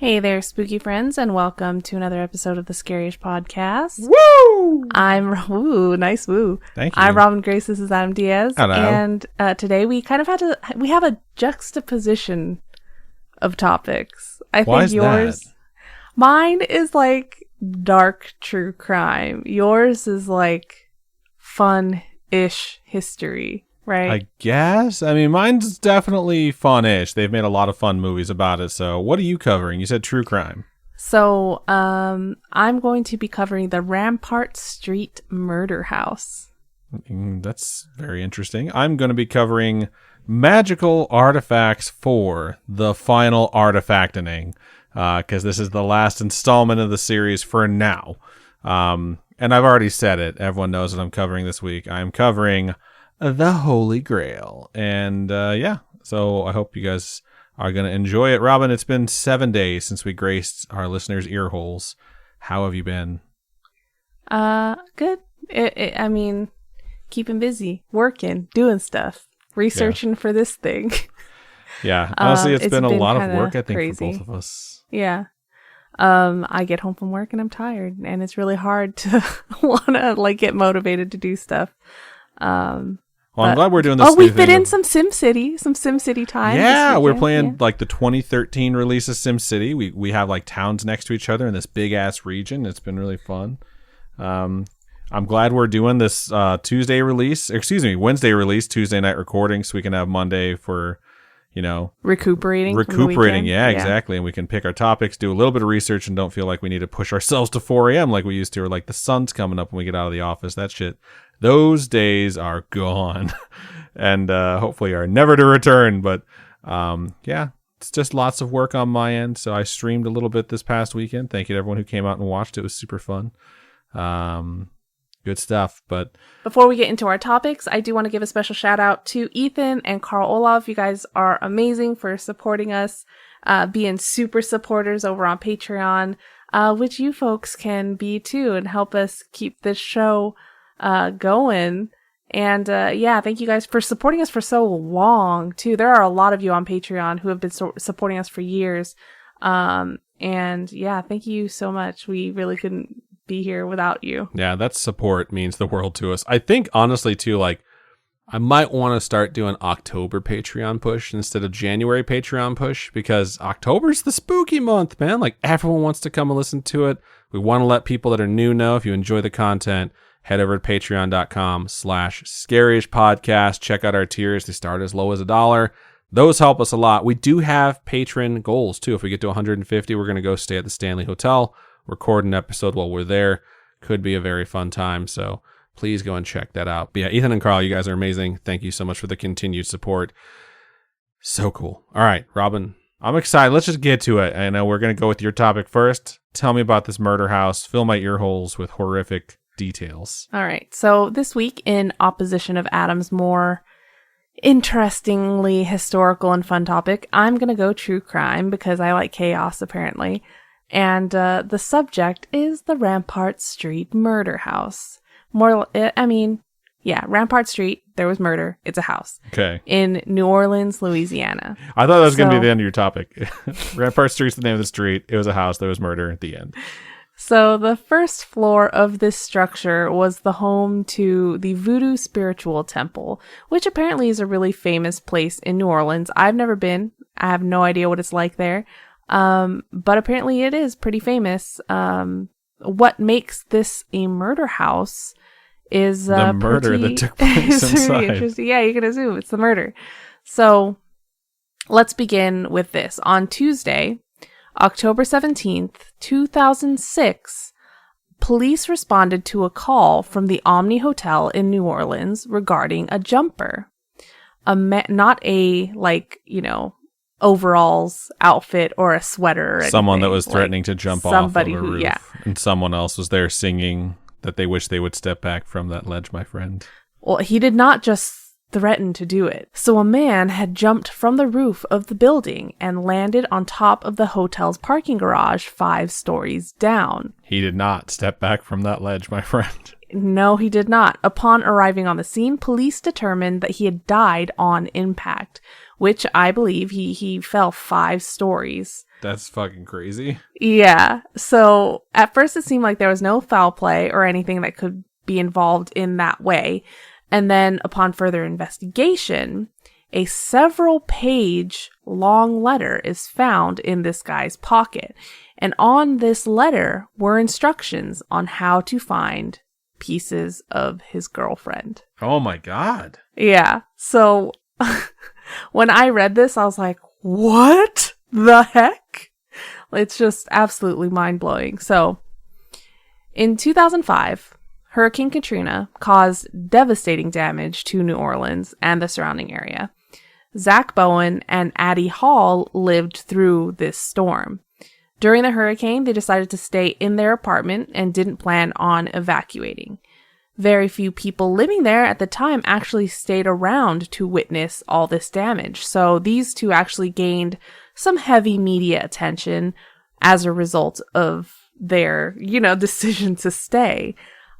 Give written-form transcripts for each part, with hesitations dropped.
Hey there, spooky friends, and welcome to another episode of the Scaryish podcast. Woo! Nice woo. Thank you. I'm Robin Grace, this is Adam Diaz. Hello. And today we kind of we have a juxtaposition of topics. I Why think is yours, that? Mine is like dark true crime. Yours is like fun-ish history, right? I guess. I mean, mine's definitely fun-ish. They've made a lot of fun movies about it. So what are you covering? You said true crime. So, I'm going to be covering the Rampart Street murder house. That's very interesting. I'm going to be covering magical artifacts for the final artifacting, because this is the last installment of the series for now. And I've already said it. Everyone knows what I'm covering this week. I'm covering the Holy Grail. And so I hope you guys are going to enjoy it. Robin, it's been 7 days since we graced our listeners' ear holes. How have you been? Good. I mean, keeping busy, working, doing stuff, researching for this thing. Yeah, honestly, it's been a lot of work, I think, crazy. for both of us. Yeah. I get home from work and I'm tired, and it's really hard to want to get motivated to do stuff. Well, I'm glad we're doing this. Oh, we fit in some SimCity time. Yeah, we're playing the 2013 release of SimCity. We have towns next to each other in this big ass region. It's been really fun. I'm glad we're doing this Wednesday release, Tuesday night recording, so we can have Monday for, recuperating. Yeah, exactly. And we can pick our topics, do a little bit of research, and don't feel like we need to push ourselves to 4 a.m. like we used to, or like the sun's coming up when we get out of the office. That shit. Those days are gone and hopefully are never to return. But it's just lots of work on my end. So I streamed a little bit this past weekend. Thank you to everyone who came out and watched. It was super fun. Good stuff. But before we get into our topics, I do want to give a special shout out to Ethan and Carl Olaf. You guys are amazing for supporting us, being super supporters over on Patreon, which you folks can be too, and help us keep this show going. And thank you guys for supporting us for so long too. There are a lot of you on Patreon who have been supporting us for years. Thank you so much. We really couldn't be here without you. Yeah, that support means the world to us. I think honestly too, I might want to start doing October Patreon push instead of January Patreon push, because October's the spooky month, man. Everyone wants to come and listen to it. We want to let people that are new know. If you enjoy the content, head over to patreon.com/Scaryish podcast. Check out our tiers. They start as low as $1. Those help us a lot. We do have patron goals too. If we get to 150, we're going to go stay at the Stanley Hotel, record an episode while we're there. Could be a very fun time. So please go and check that out. But yeah, Ethan and Carl, you guys are amazing. Thank you so much for the continued support. So cool. All right, Robin, I'm excited. Let's just get to it. I know we're going to go with your topic first. Tell me about this murder house. Fill my ear holes with horrific details. All right. So this week, in opposition of Adam's more interestingly historical and fun topic, I'm going to go true crime because I like chaos, apparently. And the subject is the Rampart Street murder house. Rampart Street, there was murder. It's a house. Okay. In New Orleans, Louisiana. I thought that was going to be the end of your topic. Rampart Street's the name of the street. It was a house. There was murder at the end. So the first floor of this structure was the home to the Voodoo Spiritual Temple, which apparently is a really famous place in New Orleans. I've never been. I have no idea what it's like there. But apparently it is pretty famous. What makes this a murder house is the murder that took place inside. Really interesting. Yeah, you can assume it's the murder. So let's begin with this. On Tuesday, October 17th, 2006, police responded to a call from the Omni Hotel in New Orleans regarding a jumper. Not a, overalls outfit or a sweater or someone that was threatening to jump off of a roof. Yeah. And someone else was there singing that they wish they would step back from that ledge, my friend. Well, he did not just threaten to do it. So a man had jumped from the roof of the building and landed on top of the hotel's parking garage 5 stories down. He did not step back from that ledge, my friend. No, he did not. Upon arriving on the scene, police determined that he had died on impact, which I believe he fell 5 stories. That's fucking crazy. Yeah. So at first it seemed like there was no foul play or anything that could be involved in that way. And then upon further investigation, a several page long letter is found in this guy's pocket. And on this letter were instructions on how to find pieces of his girlfriend. Oh my God. Yeah. So when I read this, I was like, what the heck? It's just absolutely mind-blowing. So in 2005, Hurricane Katrina caused devastating damage to New Orleans and the surrounding area. Zach Bowen and Addie Hall lived through this storm. During the hurricane, they decided to stay in their apartment and didn't plan on evacuating. Very few people living there at the time actually stayed around to witness all this damage. So these two actually gained some heavy media attention as a result of their, decision to stay.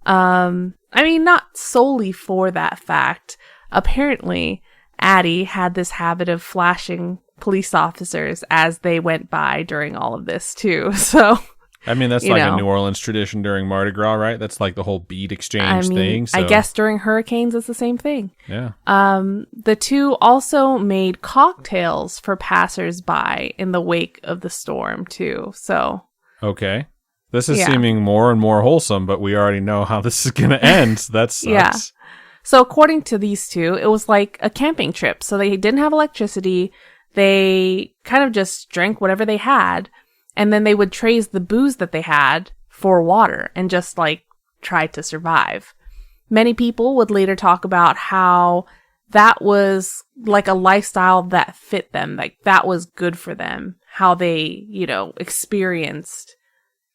Not solely for that fact. Apparently, Addie had this habit of flashing police officers as they went by during all of this too. So that's like a New Orleans tradition during Mardi Gras, right? That's like the whole bead exchange thing. So. I guess during hurricanes it's the same thing. Yeah. The two also made cocktails for passers-by in the wake of the storm too. So okay. This is seeming more and more wholesome, but we already know how this is going to end. So that sucks. Yeah. So according to these two, it was like a camping trip. So they didn't have electricity. They kind of just drank whatever they had. And then they would trade the booze that they had for water and just try to survive. Many people would later talk about how that was like a lifestyle that fit them. Like that was good for them. How they, experienced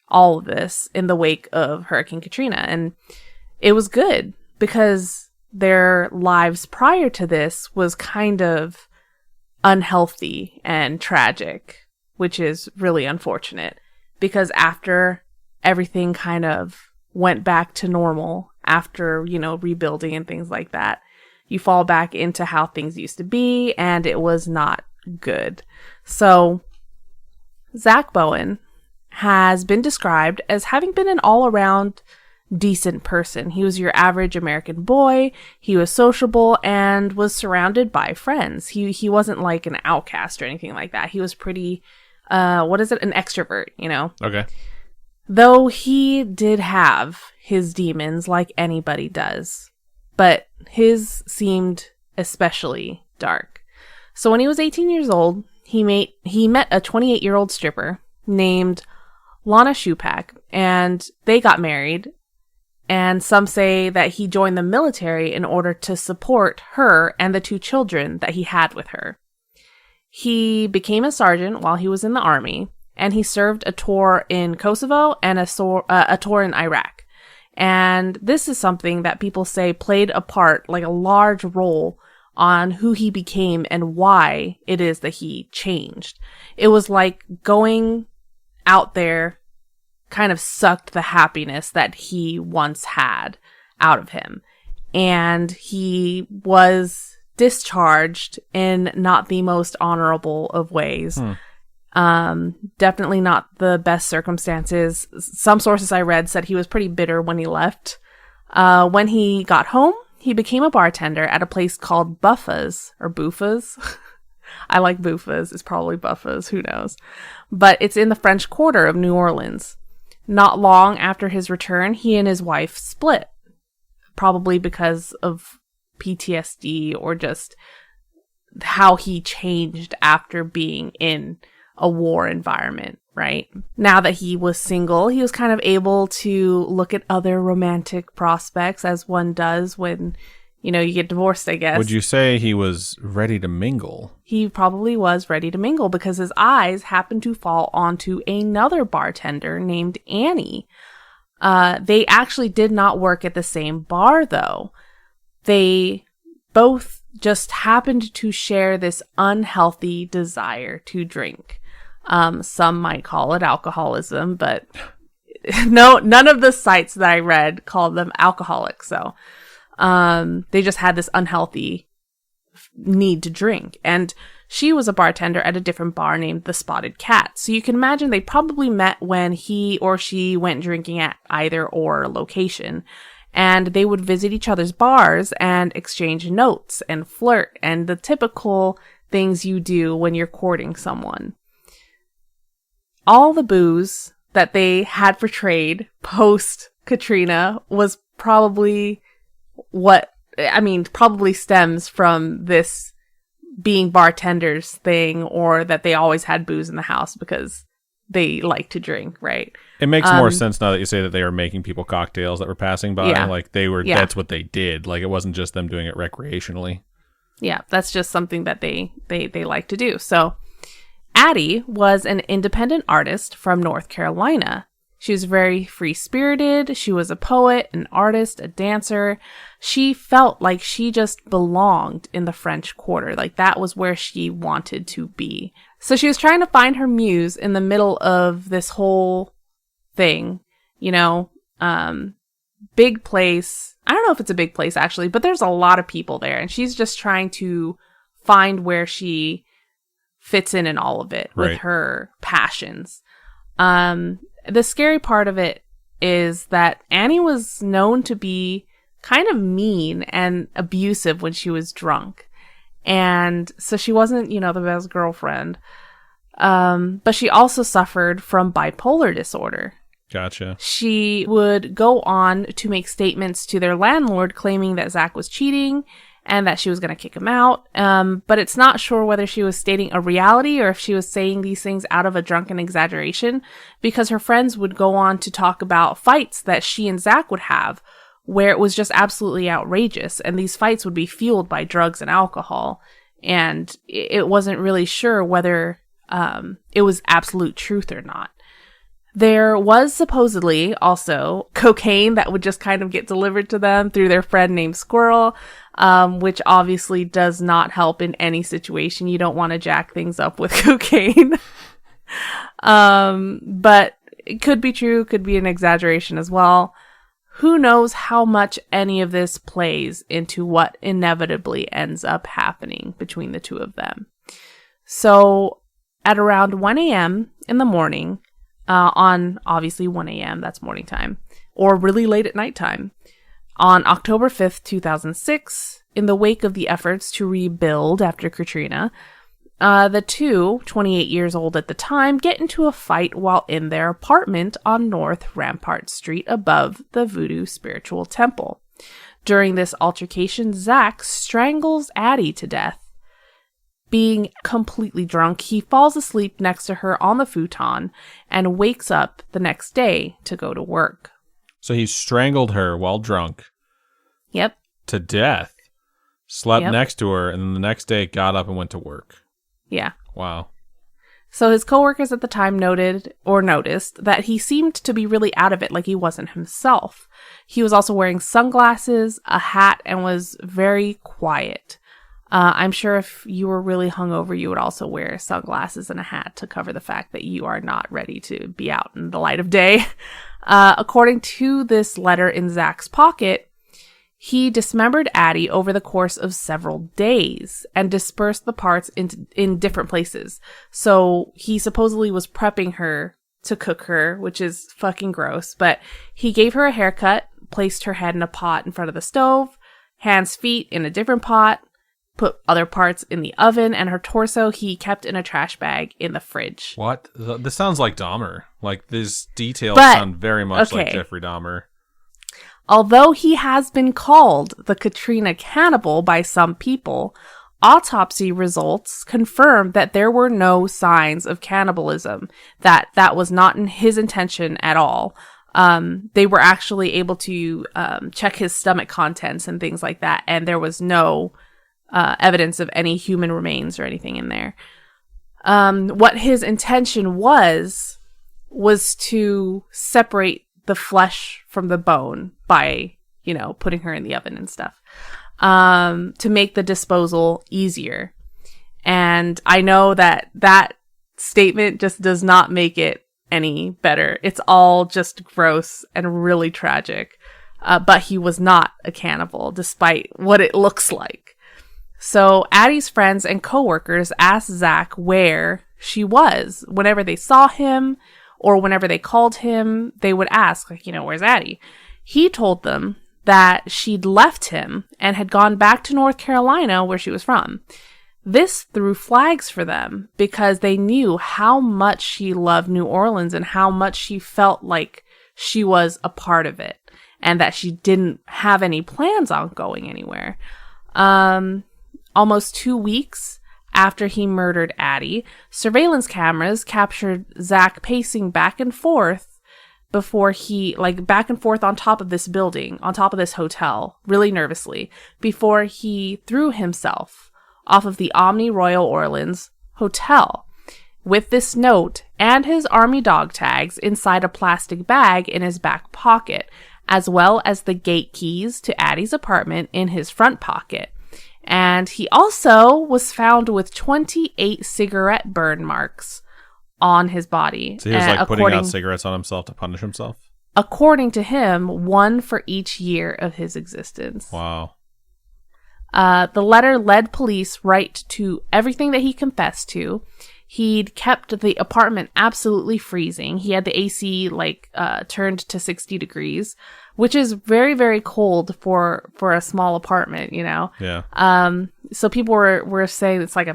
all of this in the wake of Hurricane Katrina. And it was good because their lives prior to this was kind of unhealthy and tragic, which is really unfortunate because after everything kind of went back to normal after, rebuilding and things like that, you fall back into how things used to be and it was not good. So Zach Bowen has been described as having been an all-around decent person. He was your average American boy. He was sociable and was surrounded by friends. He wasn't like an outcast or anything like that. He was pretty, an extrovert, Okay. Though he did have his demons like anybody does, but his seemed especially dark. So when he was 18 years old, he met a 28-year-old stripper named Lana Shupak, and they got married. And some say that he joined the military in order to support her and the two children that he had with her. He became a sergeant while he was in the army, and he served a tour in Kosovo and a tour in Iraq. And this is something that people say played a part, like a large role, on who he became and why it is that he changed. It was like going out there kind of sucked the happiness that he once had out of him. And he was discharged in not the most honorable of ways. Definitely not the best circumstances. Some sources I read said he was pretty bitter when he left. When he got home, he became a bartender at a place called Buffa's or Buffa's. I like Buffa's. It's probably Buffa's. Who knows? But it's in the French Quarter of New Orleans. Not long after his return, he and his wife split. Probably because of PTSD or just how he changed after being in a war environment, right? Now that he was single, he was kind of able to look at other romantic prospects as one does when, you get divorced, I guess. Would you say he was ready to mingle? He probably was ready to mingle because his eyes happened to fall onto another bartender named Annie. They actually did not work at the same bar, though. They both just happened to share this unhealthy desire to drink. Some might call it alcoholism, but no, none of the sites that I read called them alcoholics. So they just had this unhealthy need to drink. And She was a bartender at a different bar named the Spotted Cat. So you can imagine they probably met when he or she went drinking at either or location. And they would visit each other's bars and exchange notes and flirt and the typical things you do when you're courting someone. All the booze that they had for trade post Katrina was probably probably stems from this being bartenders thing, or that they always had booze in the house because they like to drink, right? It makes more sense now that you say that they were making people cocktails that were passing by. Yeah. Like that's what they did. Like it wasn't just them doing it recreationally. Yeah, that's just something that they like to do. So Addie was an independent artist from North Carolina. She was very free-spirited. She was a poet, an artist, a dancer. She felt like she just belonged in the French Quarter. Like that was where she wanted to be. So she was trying to find her muse in the middle of this whole thing, big place. I don't know if it's a big place actually, but there's a lot of people there, and she's just trying to find where she fits in all of it with her passions. The scary part of it is that Annie was known to be kind of mean and abusive when she was drunk. And so she wasn't, the best girlfriend. But she also suffered from bipolar disorder. Gotcha. She would go on to make statements to their landlord claiming that Zach was cheating and that she was going to kick him out. But it's not sure whether she was stating a reality or if she was saying these things out of a drunken exaggeration, because her friends would go on to talk about fights that she and Zach would have where it was just absolutely outrageous. And these fights would be fueled by drugs and alcohol. And it wasn't really sure whether it was absolute truth or not. There was supposedly also cocaine that would just kind of get delivered to them through their friend named Squirrel, which obviously does not help in any situation. You don't want to jack things up with cocaine. But it could be true, could be an exaggeration as well. Who knows how much any of this plays into what inevitably ends up happening between the two of them. So at around 1 a.m. in the morning, on obviously 1 a.m., that's morning time, or really late at night time, on October 5th, 2006, in the wake of the efforts to rebuild after Katrina, the two, 28 years old at the time, get into a fight while in their apartment on North Rampart Street above the Voodoo Spiritual Temple. During this altercation, Zach strangles Addie to death. Being completely drunk, he falls asleep next to her on the futon and wakes up the next day to go to work. So he strangled her while drunk. Yep. To death. Slept next to her, and then the next day got up and went to work. Yeah. Wow. So his coworkers at the time noticed that he seemed to be really out of it, like he wasn't himself. He was also wearing sunglasses, a hat, and was very quiet. I'm sure if you were really hungover, you would also wear sunglasses and a hat to cover the fact that you are not ready to be out in the light of day. According to this letter in Zach's pocket, he dismembered Addie over the course of several days and dispersed the parts in different places. So he supposedly was prepping her to cook her, which is fucking gross. But he gave her a haircut, placed her head in a pot in front of the stove, hands, feet in a different pot, put other parts in the oven, and her torso he kept in a trash bag in the fridge. What? This sounds like Dahmer. Like, these details sound very much like Jeffrey Dahmer. Although he has been called the Katrina cannibal by some people, autopsy results confirm that there were no signs of cannibalism, that was not in his intention at all. They were actually able to check his stomach contents and things like that, and there was no evidence of any human remains or anything in there. What his intention was to separate the flesh from the bone by, putting her in the oven and stuff, to make the disposal easier. And I know that statement just does not make it any better. It's all just gross and really tragic. But he was not a cannibal, despite what it looks like. So Addie's friends and coworkers asked Zach where she was. Whenever they saw him or whenever they called him, they would ask, like, where's Addie? He told them that she'd left him and had gone back to North Carolina, where she was from. This threw flags for them because they knew how much she loved New Orleans and how much she felt like she was a part of it and that she didn't have any plans on going anywhere. Almost 2 weeks after he murdered Addie, surveillance cameras captured Zach pacing back and forth back and forth on top of this building, on top of this hotel, really nervously, before he threw himself off of the Omni Royal Orleans Hotel with this note and his army dog tags inside a plastic bag in his back pocket, as well as the gate keys to Addie's apartment in his front pocket. And he also was found with 28 cigarette burn marks on his body. So he was like putting out cigarettes on himself to punish himself? According to him, one for each year of his existence. Wow. The letter led police right to everything that he confessed to. He'd kept the apartment absolutely freezing. He had the AC turned to 60 degrees, which is very, very cold for a small apartment, Yeah. So people were saying it's like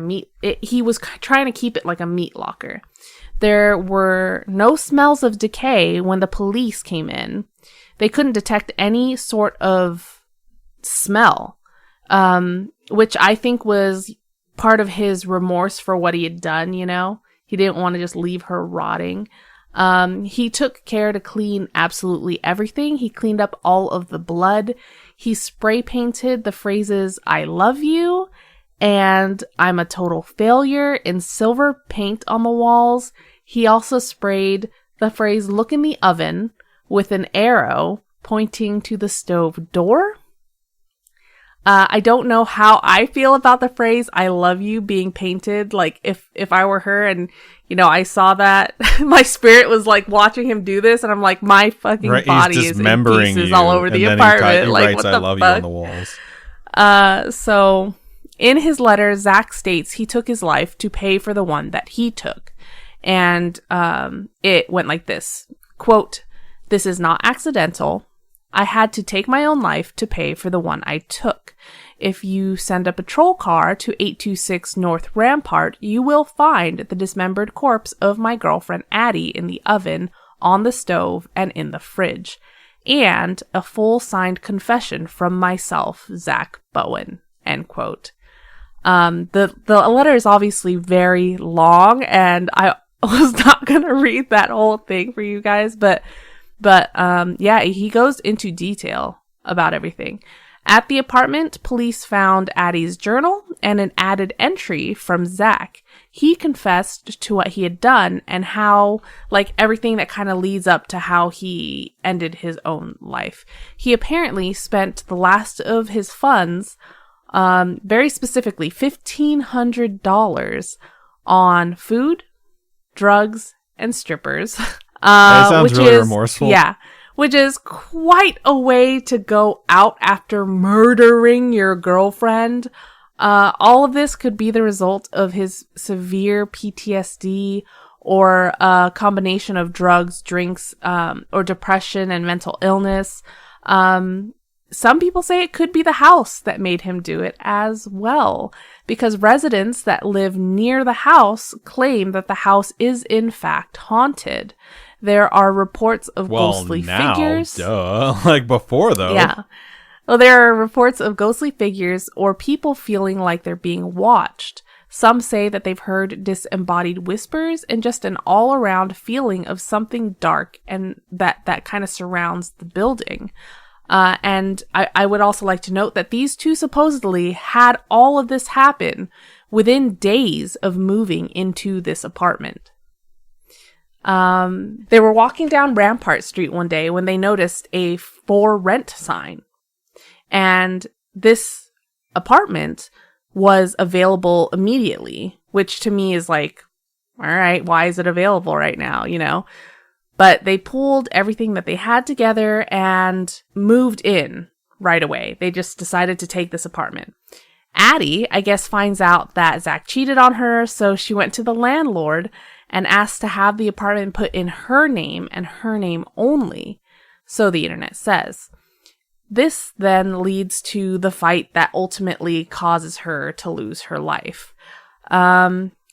he was trying to keep it like a meat locker. There were no smells of decay when the police came in. They couldn't detect any sort of smell, which I think was part of his remorse for what he had done, He didn't want to just leave her rotting. He took care to clean absolutely everything. He cleaned up all of the blood. He spray painted the phrases, "I love you," and "I'm a total failure" in silver paint on the walls. He also sprayed the phrase "look in the oven" with an arrow pointing to the stove door. I don't know how I feel about the phrase "I love you" being painted. Like, if I were her and, I saw that, my spirit was like watching him do this, and I'm like, my fucking body is in pieces all over the apartment. He like, writes, what "I the love fuck?" you" on the walls. So in his letter, Zach states he took his life to pay for the one that he took. And it went like this, quote, "This is not accidental. I had to take my own life to pay for the one I took. If you send a patrol car to 826 North Rampart, you will find the dismembered corpse of my girlfriend Addie in the oven, on the stove, and in the fridge. And a full signed confession from myself, Zach Bowen." End quote. The letter is obviously very long, and I was not going to read that whole thing for you guys, but yeah, he goes into detail about everything. At the apartment, police found Addie's journal and an added entry from Zach. He confessed to what he had done and how, everything that kind of leads up to how he ended his own life. He apparently spent the last of his funds, very specifically $1,500 on food, drugs, and strippers. That sounds really remorseful. Yeah. Which is quite a way to go out after murdering your girlfriend. All of this could be the result of his severe PTSD or a combination of drugs, drinks, or depression and mental illness. Some people say it could be the house that made him do it as well, because residents that live near the house claim that the house is in fact haunted. There are reports of ghostly figures. Duh. Like before, though. Yeah. Well, there are reports of ghostly figures or people feeling like they're being watched. Some say that they've heard disembodied whispers and just an all-around feeling of something dark and that kind of surrounds the building. And I would also like to note that these two supposedly had all of this happen within days of moving into this apartment. They were walking down Rampart Street one day when they noticed a "for rent" sign. And this apartment was available immediately, which to me is like, all right, why is it available right now, But they pulled everything that they had together and moved in right away. They just decided to take this apartment. Addie, I guess, finds out that Zach cheated on her, so she went to the landlord and asked to have the apartment put in her name and her name only, so the internet says. This then leads to the fight that ultimately causes her to lose her life.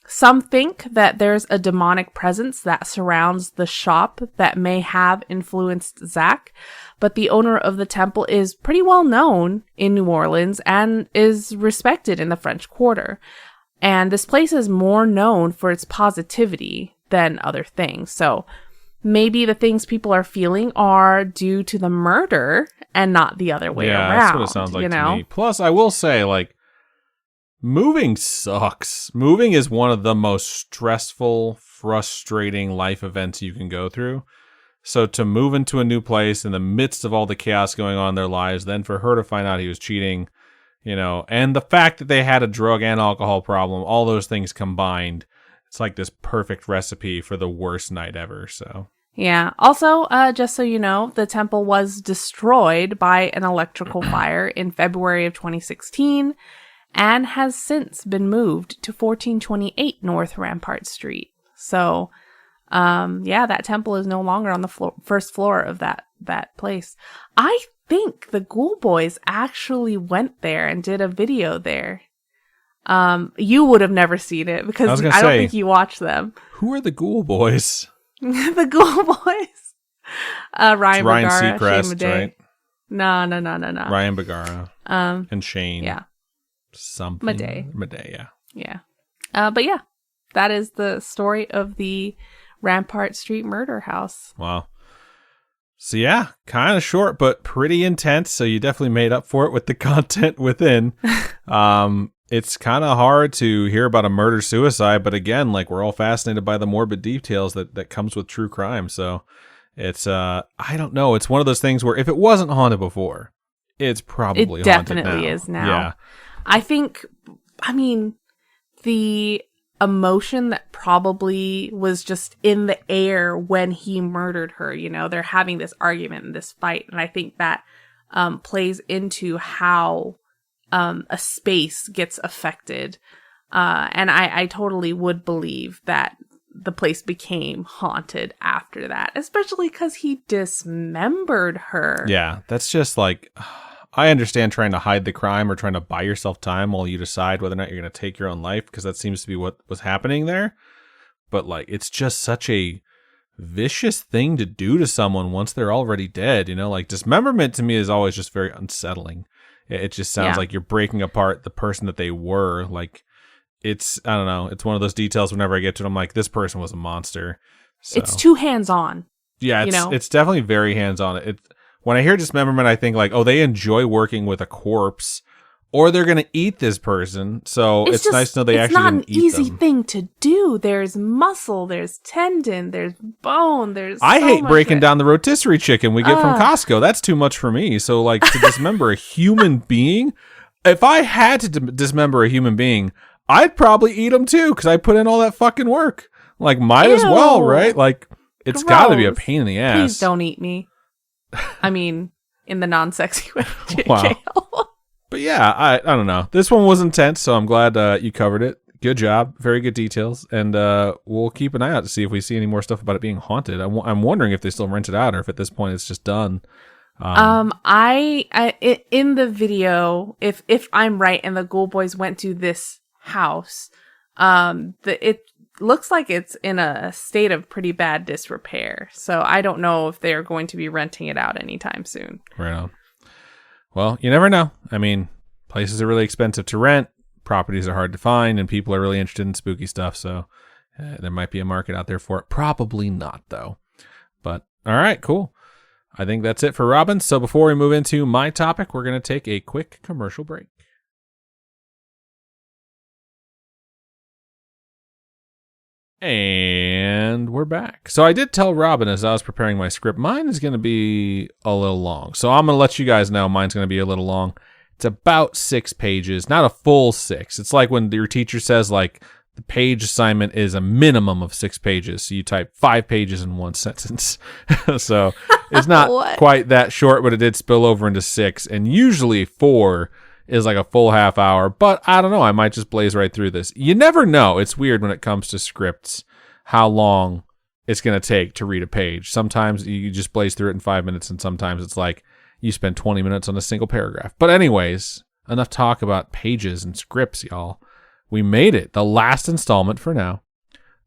Some think that there's a demonic presence that surrounds the shop that may have influenced Zach, but the owner of the temple is pretty well known in New Orleans and is respected in the French Quarter. And this place is more known for its positivity than other things. So maybe the things people are feeling are due to the murder and not the other way around. Yeah, that's what it sounds like to me. Plus, I will say, like, moving sucks. Moving is one of the most stressful, frustrating life events you can go through. So to move into a new place in the midst of all the chaos going on in their lives, then for her to find out he was cheating, and the fact that they had a drug and alcohol problem, all those things combined, it's like this perfect recipe for the worst night ever. So yeah. Also, just so you know, the temple was destroyed by an electrical fire in February of 2016. And has since been moved to 1428 North Rampart Street. So, that temple is no longer on the first floor of that place. I think the Ghoul Boys actually went there and did a video there. You would have never seen it because I don't think you watched them. Who are the Ghoul Boys? The Ghoul Boys. Ryan Bagara, Seacrest, Shane right? No. Ryan Bagara. And Shane. Yeah. Something. Medea. Yeah. But yeah, that is the story of the Rampart Street murder house. Wow. So yeah, kind of short, but pretty intense. So you definitely made up for it with the content within. It's kind of hard to hear about a murder-suicide, but again, like, we're all fascinated by the morbid details that comes with true crime. So it's, I don't know. It's one of those things where if it wasn't haunted before, it's probably haunted now. It definitely is now. Yeah. The emotion that probably was just in the air when he murdered her, they're having this argument and this fight. And I think that plays into how a space gets affected. And I totally would believe that the place became haunted after that, especially because he dismembered her. Yeah, that's just like... I understand trying to hide the crime or trying to buy yourself time while you decide whether or not you're going to take your own life, because that seems to be what was happening there. But like, it's just such a vicious thing to do to someone once they're already dead. Like, dismemberment to me is always just very unsettling. It just sounds like you're breaking apart the person that they were. Like, I don't know. It's one of those details whenever I get to it, I'm like, this person was a monster. So, it's too hands-on. Yeah, it's definitely very hands-on. When I hear dismemberment, I think like, oh, they enjoy working with a corpse, or they're going to eat this person. So it's nice to know they actually didn't eat them. It's not an easy thing to do. There's muscle, there's tendon, there's bone, I hate breaking down the rotisserie chicken we get from Costco. That's too much for me. So like, to dismember a human being, if I had to dismember a human being, I'd probably eat them too, because I put in all that fucking work. Like, might as well, right? Like, it's got to be a pain in the ass. Please don't eat me. In the non-sexy way. Wow. But yeah, I don't know. This one was intense, so I'm glad you covered it. Good job. Very good details. And we'll keep an eye out to see if we see any more stuff about it being haunted. I'm wondering if they still rent it out or if at this point it's just done. In the video, if I'm right and the Ghoul Boys went to this house, it looks like it's in a state of pretty bad disrepair. So I don't know if they're going to be renting it out anytime soon. Right on. Well, you never know. Places are really expensive to rent. Properties are hard to find, and people are really interested in spooky stuff. So there might be a market out there for it. Probably not, though. But all right, cool. I think that's it for Robin. So before we move into my topic, we're going to take a quick commercial break. And we're back. So I did tell Robin as I was preparing my script, mine is going to be a little long. So I'm going to let you guys know mine's going to be a little long. It's about 6 pages, not a full 6. It's like when your teacher says like the page assignment is a minimum of 6 pages. So you type 5 pages in one sentence. So it's not quite that short, but it did spill over into 6. And usually 4 is like a full half hour, but I don't know. I might just blaze right through this. You never know. It's weird when it comes to scripts, how long it's going to take to read a page. Sometimes you just blaze through it in 5 minutes, and sometimes it's like you spend 20 minutes on a single paragraph. But anyways, enough talk about pages and scripts, y'all. We made it. The last installment for now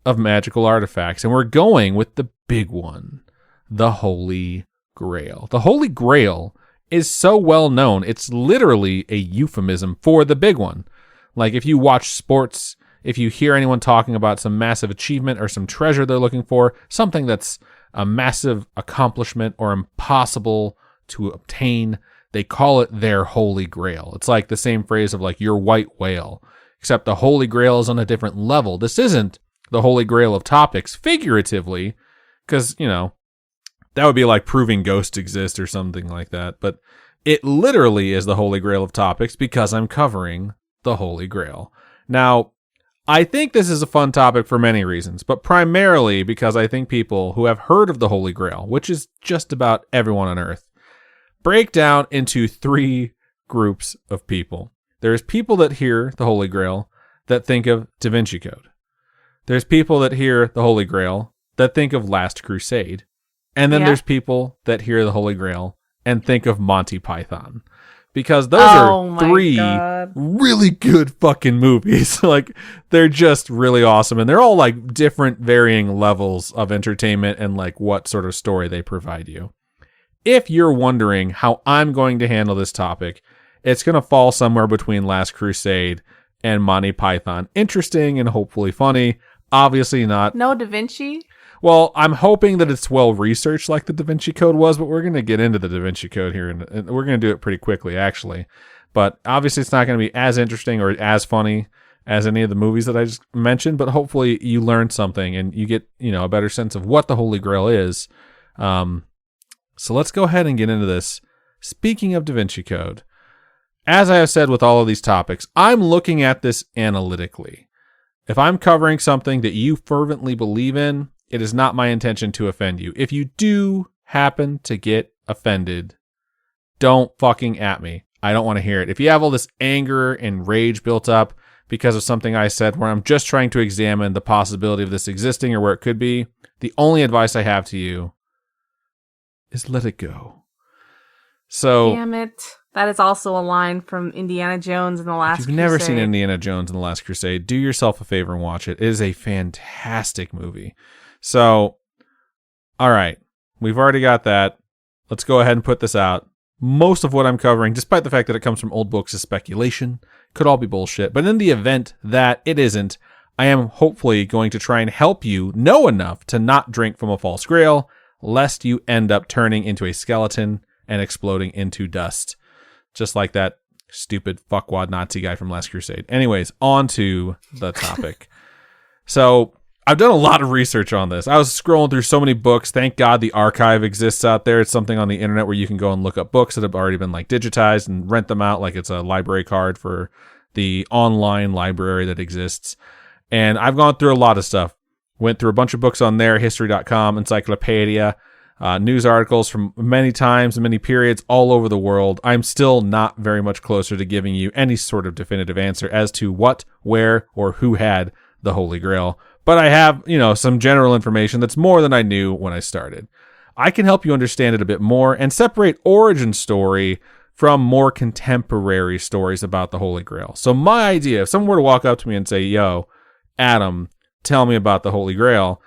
of Magical Artifacts, and we're going with the big one, the Holy Grail. The Holy Grail is so well known, it's literally a euphemism for the big one. Like if you watch sports, if you hear anyone talking about some massive achievement or some treasure they're looking for, something that's a massive accomplishment or impossible to obtain, they call it their Holy Grail. It's like the same phrase of like your white whale, except the Holy Grail is on a different level. This isn't the Holy Grail of topics figuratively, because, you know, that would be like proving ghosts exist or something like that. But it literally is the Holy Grail of topics because I'm covering the Holy Grail. Now, I think this is a fun topic for many reasons, but primarily because I think people who have heard of the Holy Grail, which is just about everyone on Earth, break down into 3 groups of people. There's people that hear the Holy Grail that think of Da Vinci Code. There's people that hear the Holy Grail that think of Last Crusade. And then there's people that hear the Holy Grail and think of Monty Python. Because those are 3 really good fucking movies. Like, they're just really awesome. And they're all like different varying levels of entertainment and like what sort of story they provide you. If you're wondering how I'm going to handle this topic, it's going to fall somewhere between Last Crusade and Monty Python. Interesting and hopefully funny. Obviously not. No Da Vinci? Well, I'm hoping that it's well researched like the Da Vinci Code was, but we're going to get into the Da Vinci Code here, and we're going to do it pretty quickly, actually. But obviously it's not going to be as interesting or as funny as any of the movies that I just mentioned, but hopefully you learned something and you get, you know, a better sense of what the Holy Grail is. So let's go ahead and get into this. Speaking of Da Vinci Code, as I have said with all of these topics, I'm looking at this analytically. If I'm covering something that you fervently believe in, it is not my intention to offend you. If you do happen to get offended, don't fucking at me. I don't want to hear it. If you have all this anger and rage built up because of something I said where I'm just trying to examine the possibility of this existing or where it could be, the only advice I have to you is let it go. So, damn it. That is also a line from Indiana Jones in the Last Crusade. If you've never seen Indiana Jones in the Last Crusade, do yourself a favor and watch it. It is a fantastic movie. So, all right, we've already got that. Let's go ahead and put this out. Most of what I'm covering, despite the fact that it comes from old books, is speculation. Could all be bullshit. But in the event that it isn't, I am hopefully going to try and help you know enough to not drink from a false grail, lest you end up turning into a skeleton and exploding into dust. Just like that stupid fuckwad Nazi guy from Last Crusade. Anyways, on to the topic. So, I've done a lot of research on this. I was scrolling through so many books. Thank God the archive exists out there. It's something on the internet where you can go and look up books that have already been like digitized and rent them out like it's a library card for the online library that exists. And I've gone through a lot of stuff. Went through a bunch of books on there, history.com, encyclopedia, news articles from many times and many periods all over the world. I'm still not very much closer to giving you any sort of definitive answer as to what, where, or who had the Holy Grail. But I have, you know, some general information that's more than I knew when I started. I can help you understand it a bit more and separate origin story from more contemporary stories about the Holy Grail. So my idea, if someone were to walk up to me and say, yo, Adam, tell me about the Holy Grail,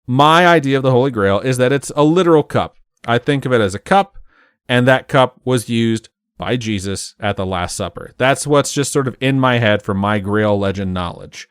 my idea of the Holy Grail is that it's a literal cup. I think of it as a cup, and that cup was used by Jesus at the Last Supper. That's what's just sort of in my head from my Grail legend knowledge.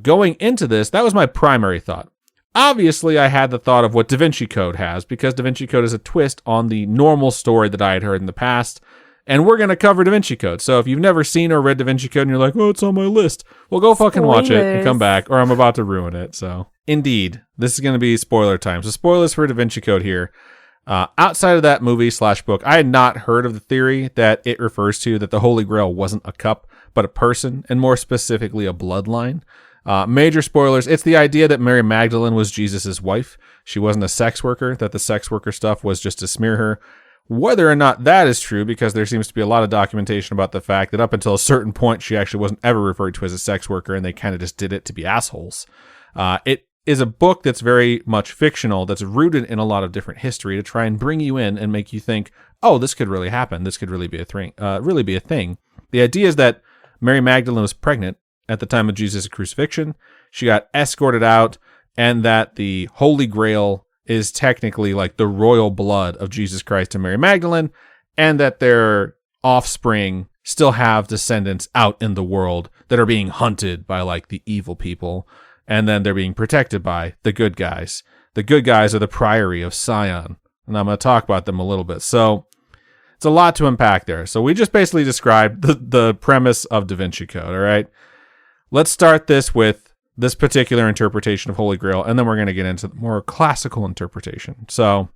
Going into this, that was my primary thought. Obviously, I had the thought of what Da Vinci Code has, because Da Vinci Code is a twist on the normal story that I had heard in the past, and we're going to cover Da Vinci Code. So if you've never seen or read Da Vinci Code and you're like, oh, it's on my list, well, go fucking watch it and come back, or I'm about to ruin it. So, indeed, this is going to be spoiler time. So spoilers for Da Vinci Code here. Outside of that movie/book, I had not heard of the theory that it refers to that the Holy Grail wasn't a cup, but a person, and more specifically a bloodline. Major spoilers. It's the idea that Mary Magdalene was Jesus' wife. She wasn't a sex worker, that the sex worker stuff was just to smear her. Whether or not that is true, because there seems to be a lot of documentation about the fact that up until a certain point, she actually wasn't ever referred to as a sex worker, and they kind of just did it to be assholes. It is a book that's very much fictional, that's rooted in a lot of different history to try and bring you in and make you think, oh, this could really happen. This could really be a thing. The idea is that Mary Magdalene was pregnant at the time of Jesus' crucifixion. She got escorted out, and that the Holy Grail is technically like the royal blood of Jesus Christ and Mary Magdalene, and that their offspring still have descendants out in the world that are being hunted by like the evil people, and then they're being protected by the good guys. The good guys are the Priory of Sion, and I'm going to talk about them a little bit. So it's a lot to unpack there. So we just basically described the premise of Da Vinci Code, all right? Let's start this with this particular interpretation of Holy Grail, and then we're going to get into the more classical interpretation. So,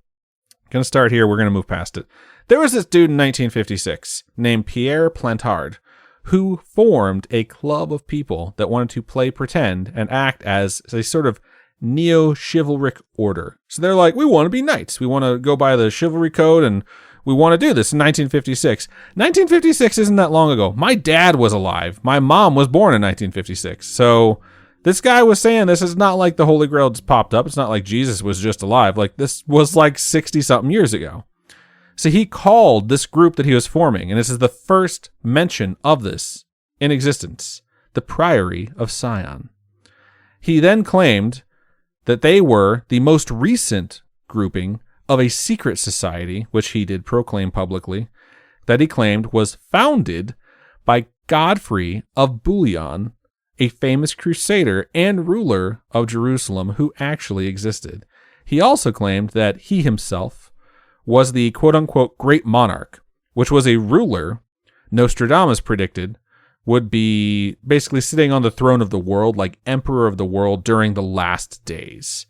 going to start here. We're going to move past it. There was this dude in 1956 named Pierre Plantard who formed a club of people that wanted to play pretend and act as a sort of neo-chivalric order. So they're like, we want to be knights. We want to go by the chivalry code, and we want to do this in 1956. 1956 isn't that long ago. My dad was alive. My mom was born in 1956. So this guy was saying this is not like the Holy Grail just popped up. It's not like Jesus was just alive. Like, this was like 60-something years ago. So he called this group that he was forming, and this is the first mention of this in existence, the Priory of Sion. He then claimed that they were the most recent grouping of a secret society, which he did proclaim publicly, that he claimed was founded by Godfrey of Bouillon, a famous crusader and ruler of Jerusalem who actually existed. He also claimed that he himself was the quote-unquote great monarch, which was a ruler Nostradamus predicted would be basically sitting on the throne of the world, like emperor of the world during the last days.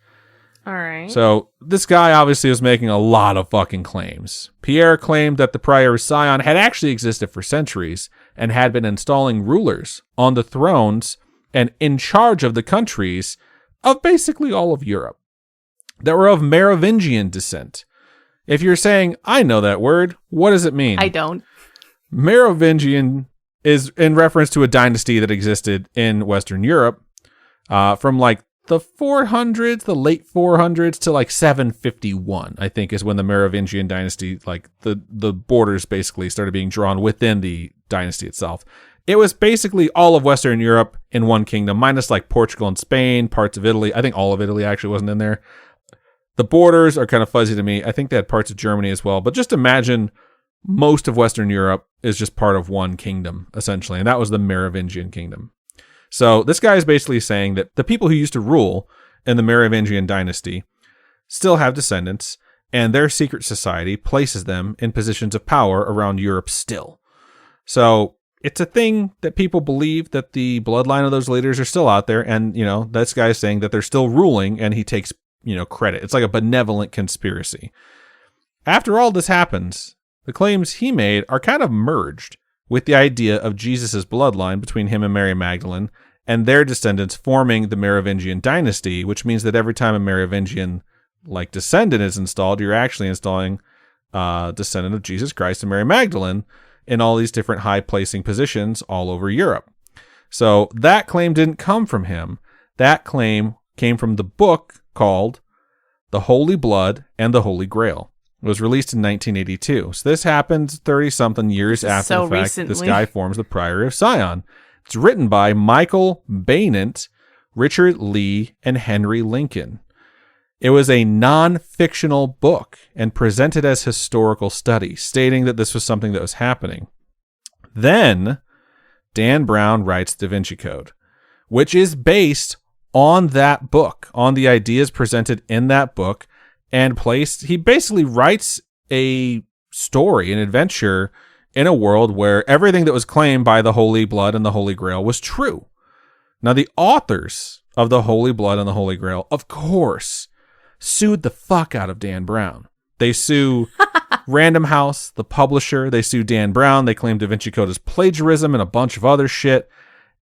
All right. So this guy obviously was making a lot of fucking claims. Pierre claimed that the Priory of Sion had actually existed for centuries and had been installing rulers on the thrones and in charge of the countries of basically all of Europe that were of Merovingian descent. If you're saying, I know that word, what does it mean? I don't. Merovingian is in reference to a dynasty that existed in Western Europe from like the 400s, the late 400s to like 751, I think is when the Merovingian dynasty, like the borders basically started being drawn within the dynasty itself. It was basically all of Western Europe in one kingdom, minus like Portugal and Spain, parts of Italy. I think all of Italy actually wasn't in there. The borders are kind of fuzzy to me. I think they had parts of Germany as well. But just imagine most of Western Europe is just part of one kingdom, essentially. And that was the Merovingian kingdom. So this guy is basically saying that the people who used to rule in the Merovingian dynasty still have descendants, and their secret society places them in positions of power around Europe still. So it's a thing that people believe that the bloodline of those leaders are still out there. And, you know, this guy is saying that they're still ruling, and he takes, you know, credit. It's like a benevolent conspiracy. After all this happens, the claims he made are kind of merged with the idea of Jesus' bloodline between him and Mary Magdalene and their descendants forming the Merovingian dynasty, which means that every time a Merovingian like descendant is installed, you're actually installing a descendant of Jesus Christ and Mary Magdalene in all these different high placing positions all over Europe. So that claim didn't come from him. That claim came from the book called The Holy Blood and the Holy Grail. It was released in 1982. So this happens 30-something years after the fact recently. This guy forms the Priory of Sion. It's written by Michael Bainant, Richard Lee, and Henry Lincoln. It was a non-fictional book and presented as historical study, stating that this was something that was happening. Then, Dan Brown writes Da Vinci Code, which is based on that book, on the ideas presented in that book, and placed. He basically writes a story, an adventure in a world where everything that was claimed by the Holy Blood and the Holy Grail was true. Now, the authors of the Holy Blood and the Holy Grail, of course, sued the fuck out of Dan Brown. They sue Random House, the publisher. They sue Dan Brown. They claim Da Vinci Code is plagiarism and a bunch of other shit.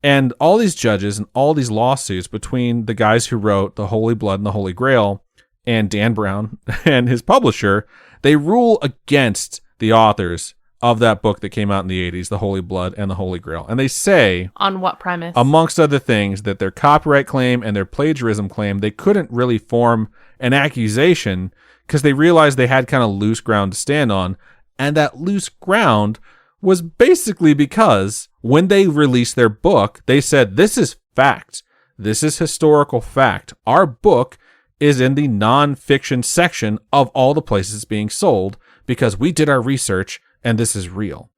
And all these judges and all these lawsuits between the guys who wrote the Holy Blood and the Holy Grail and Dan Brown and his publisher, They rule against the authors of that book that came out in the 80s, The Holy Blood and The Holy Grail. And they say, On what premise? amongst other things, that their copyright claim and their plagiarism claim, they couldn't really form an accusation because they realized they had kind of loose ground to stand on. And that loose ground was basically because when they released their book, they said, this is fact. This is historical fact. Our book is in the non-fiction section of all the places it's being sold because we did our research and this is real.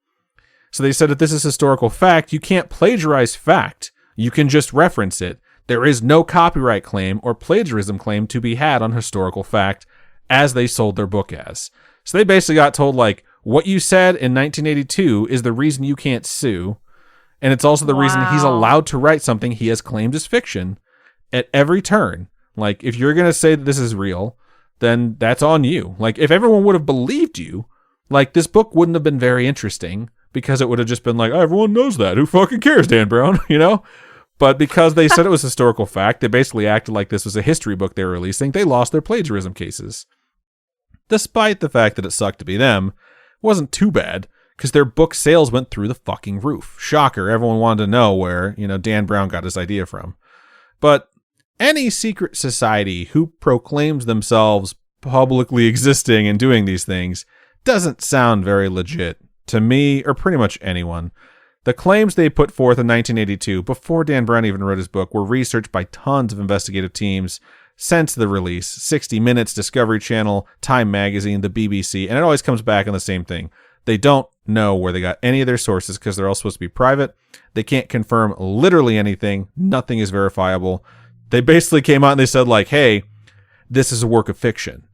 So they said if this is historical fact, you can't plagiarize fact. You can just reference it. There is no copyright claim or plagiarism claim to be had on historical fact as they sold their book as. So they basically got told, like, what you said in 1982 is the reason you can't sue. And it's also the reason he's allowed to write something he has claimed as fiction at every turn. Like, if you're going to say that this is real, then that's on you. Like, if everyone would have believed you, like, this book wouldn't have been very interesting because it would have just been like, oh, everyone knows that. Who fucking cares, Dan Brown? You know? But because they said it was historical fact, they basically acted like this was a history book they were releasing. They lost their plagiarism cases. Despite the fact that it sucked to be them, it wasn't too bad because their book sales went through the fucking roof. Shocker. Everyone wanted to know where, Dan Brown got his idea from. But any secret society who proclaims themselves publicly existing and doing these things doesn't sound very legit to me or pretty much anyone. The claims they put forth in 1982, before Dan Brown even wrote his book, were researched by tons of investigative teams since the release. 60 Minutes, Discovery Channel, Time Magazine, the BBC, and it always comes back on the same thing. They don't know where they got any of their sources because they're all supposed to be private. They can't confirm literally anything. Nothing is verifiable. They basically came out and they said, like, hey, this is a work of fiction.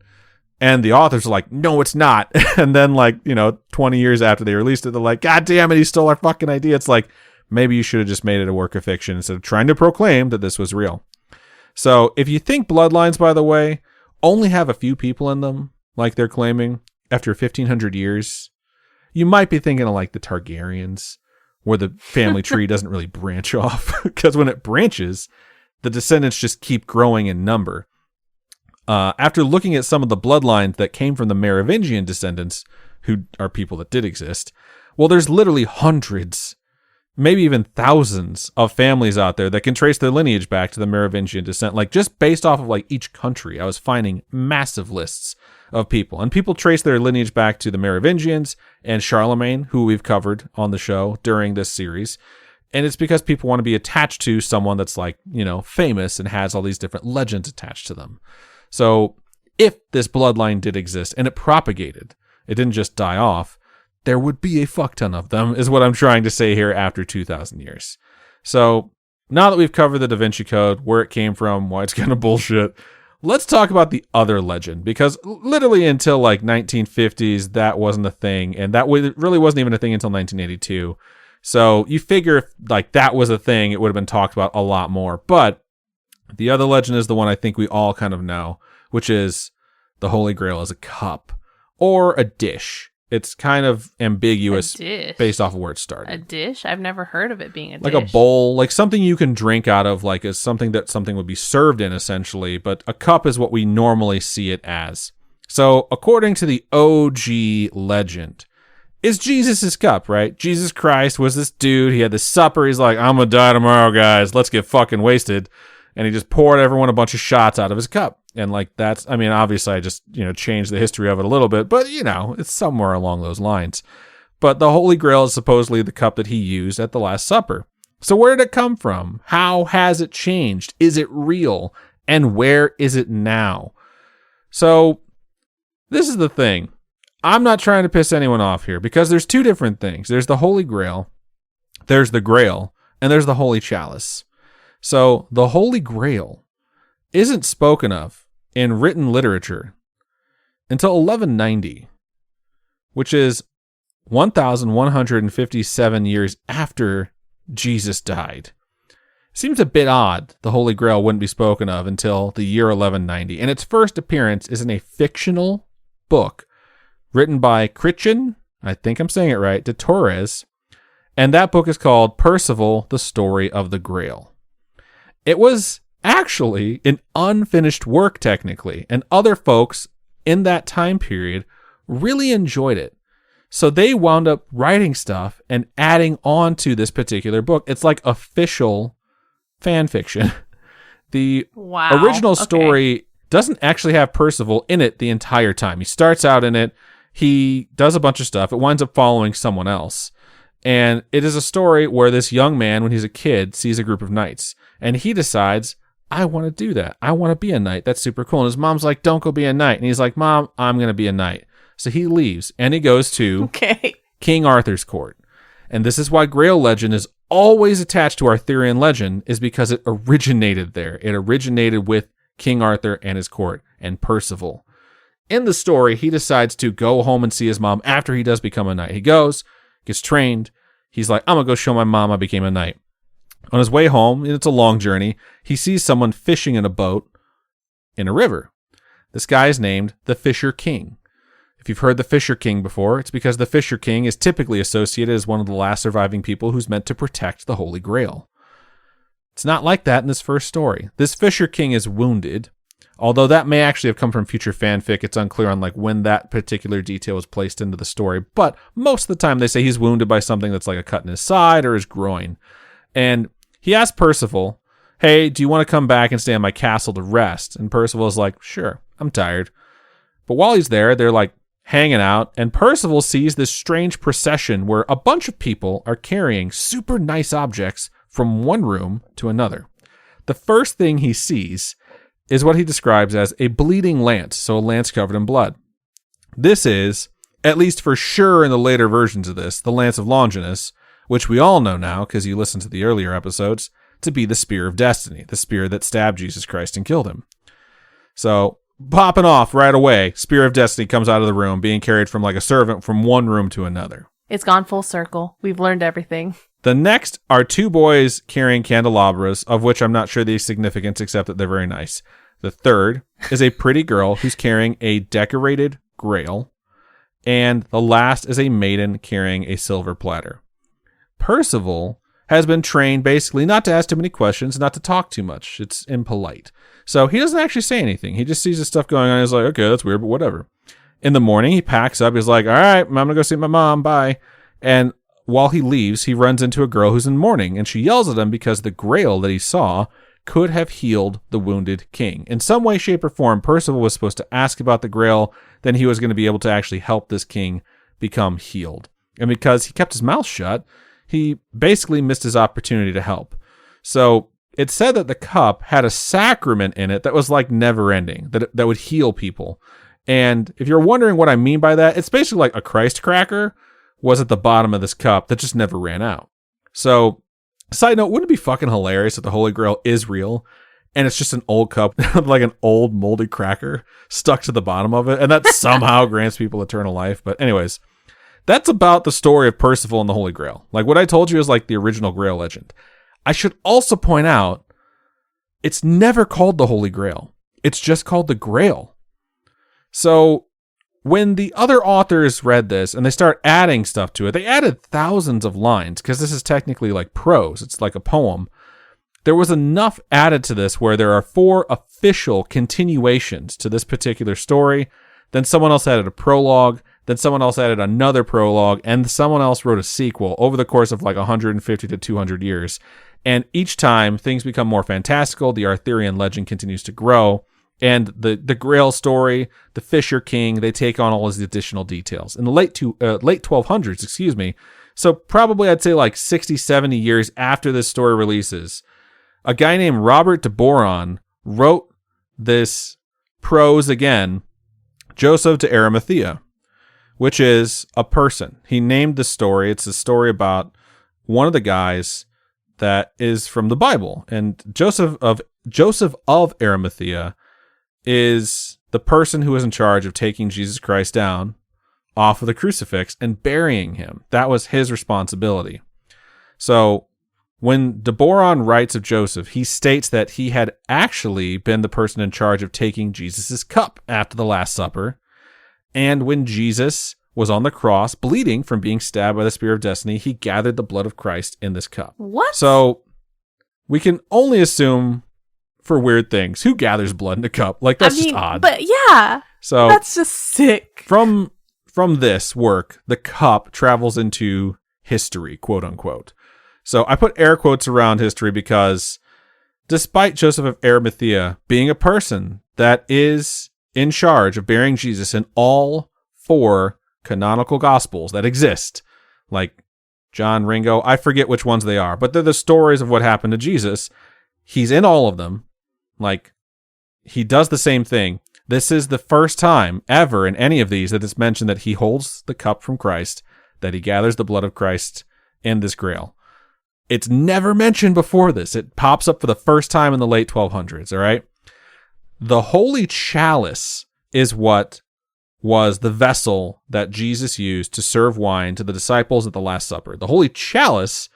And the authors are like, no, it's not. And then, 20 years after they released it, they're like, God damn it, he stole our fucking idea. It's like, maybe you should have just made it a work of fiction instead of trying to proclaim that this was real. So if you think bloodlines, by the way, only have a few people in them, like they're claiming, after 1,500 years, you might be thinking of like the Targaryens, where the family tree doesn't really branch off. Because when it branches, the descendants just keep growing in number. After looking at some of the bloodlines that came from the Merovingian descendants, who are people that did exist, well, there's literally hundreds, maybe even thousands of families out there that can trace their lineage back to the Merovingian descent. Like, just based off of like each country, I was finding massive lists of people. And people trace their lineage back to the Merovingians and Charlemagne, who we've covered on the show during this series. And it's because people want to be attached to someone that's like, famous and has all these different legends attached to them. So if this bloodline did exist and it propagated, it didn't just die off, there would be a fuck ton of them, is what I'm trying to say here after 2,000 years. So now that we've covered the Da Vinci Code, where it came from, why it's kind of bullshit, let's talk about the other legend, because literally until like 1950s, that wasn't a thing. And that really wasn't even a thing until 1982. So you figure if like that was a thing, it would have been talked about a lot more. But the other legend is the one I think we all kind of know, which is the Holy Grail as a cup or a dish. It's kind of ambiguous based off of where it started. A dish? I've never heard of it being a dish. Like a bowl, like something you can drink out of, like is something that something would be served in essentially, but a cup is what we normally see it as. So according to the OG legend, it's Jesus' cup, right? Jesus Christ was this dude. He had this supper. He's like, I'm going to die tomorrow, guys. Let's get fucking wasted. And he just poured everyone a bunch of shots out of his cup. And like that's, I mean, obviously I just, changed the history of it a little bit, but it's somewhere along those lines. But the Holy Grail is supposedly the cup that he used at the Last Supper. So where did it come from? How has it changed? Is it real? And where is it now? So this is the thing. I'm not trying to piss anyone off here because there's two different things. There's the Holy Grail, there's the Grail, and there's the Holy Chalice. So the Holy Grail isn't spoken of in written literature until 1190, which is 1,157 years after Jesus died. Seems a bit odd the Holy Grail wouldn't be spoken of until the year 1190, and its first appearance is in a fictional book written by Christian, I think I'm saying it right, de Torres, and that book is called Percival, the Story of the Grail. It was actually an unfinished work technically, and other folks in that time period really enjoyed it. So they wound up writing stuff and adding on to this particular book. It's like official fan fiction. The original story doesn't actually have Percival in it the entire time. He starts out in it. He does a bunch of stuff. It winds up following someone else. And it is a story where this young man, when he's a kid, sees a group of knights. And he decides, I want to do that. I want to be a knight. That's super cool. And his mom's like, don't go be a knight. And he's like, Mom, I'm going to be a knight. So he leaves and he goes to King Arthur's court. And this is why Grail legend is always attached to Arthurian legend, is because it originated there. It originated with King Arthur and his court and Percival. In the story, he decides to go home and see his mom after he does become a knight. He goes, gets trained. He's like, I'm going to go show my mom I became a knight. On his way home, and it's a long journey, he sees someone fishing in a boat in a river. This guy is named the Fisher King. If you've heard the Fisher King before, it's because the Fisher King is typically associated as one of the last surviving people who's meant to protect the Holy Grail. It's not like that in this first story. This Fisher King is wounded, although that may actually have come from future fanfic. It's unclear on like when that particular detail was placed into the story, but most of the time they say he's wounded by something that's like a cut in his side or his groin. And he asks Percival, hey, do you want to come back and stay in my castle to rest? And Percival is like, sure, I'm tired. But while he's there, they're like hanging out, and Percival sees this strange procession where a bunch of people are carrying super nice objects from one room to another. The first thing he sees is what he describes as a bleeding lance, so a lance covered in blood. This is, at least for sure in the later versions of this, the Lance of Longinus, which we all know now, because you listened to the earlier episodes, to be the Spear of Destiny, the spear that stabbed Jesus Christ and killed him. So, popping off right away, Spear of Destiny comes out of the room, being carried from like a servant from one room to another. It's gone full circle. We've learned everything. The next are two boys carrying candelabras, of which I'm not sure the significance, except that they're very nice. The third is a pretty girl who's carrying a decorated grail. And the last is a maiden carrying a silver platter. Percival has been trained basically not to ask too many questions, not to talk too much. It's impolite. So he doesn't actually say anything. He just sees this stuff going on. He's like, okay, that's weird, but whatever. In the morning, he packs up. He's like, all right, I'm going to go see my mom. Bye. And while he leaves, he runs into a girl who's in mourning, and she yells at him because the grail that he saw could have healed the wounded king. In some way, shape, or form, Percival was supposed to ask about the grail, then he was going to be able to actually help this king become healed. And because he kept his mouth shut, he basically missed his opportunity to help. So it said that the cup had a sacrament in it that was like never ending, that would heal people. And if you're wondering what I mean by that, it's basically like a Christ cracker was at the bottom of this cup that just never ran out. So, side note, wouldn't it be fucking hilarious if the Holy Grail is real and it's just an old cup, like an old moldy cracker stuck to the bottom of it, and that somehow grants people eternal life? But anyways, that's about the story of Percival and the Holy Grail. Like what I told you is like the original Grail legend. I should also point out, it's never called the Holy Grail. It's just called the Grail. So when the other authors read this and they start adding stuff to it, they added thousands of lines because this is technically like prose. It's like a poem. There was enough added to this where there are 4 official continuations to this particular story. Then someone else added a prologue. Then someone else added another prologue. And someone else wrote a sequel over the course of like 150 to 200 years. And each time things become more fantastical. The Arthurian legend continues to grow. And the Grail story, the Fisher King, they take on all of the additional details. In the late 1200s, so probably I'd say like 60, 70 years after this story releases, a guy named Robert de Boron wrote this prose again, Joseph de Arimathea, which is a person. He named the story. It's a story about one of the guys that is from the Bible. And Joseph of Arimathea is the person who is in charge of taking Jesus Christ down off of the crucifix and burying him. That was his responsibility. So when de Boron writes of Joseph, he states that he had actually been the person in charge of taking Jesus' cup after the Last Supper. And when Jesus was on the cross, bleeding from being stabbed by the Spear of Destiny, he gathered the blood of Christ in this cup. What? So we can only assume for weird things, who gathers blood in a cup? Like, that's just odd. But yeah, so that's just sick. From from this work, the cup travels into history, quote unquote. So I put air quotes around history because despite Joseph of Arimathea being a person that is in charge of bearing Jesus in all 4 canonical gospels that exist, like John, Ringo, I forget which ones they are, but they're the stories of what happened to Jesus. He's in all of them. Like, he does the same thing. This is the first time ever in any of these that it's mentioned that he holds the cup from Christ, that he gathers the blood of Christ in this Grail. It's never mentioned before this. It pops up for the first time in the late 1200s, all right? The holy chalice is what was the vessel that Jesus used to serve wine to the disciples at the Last Supper. The holy chalice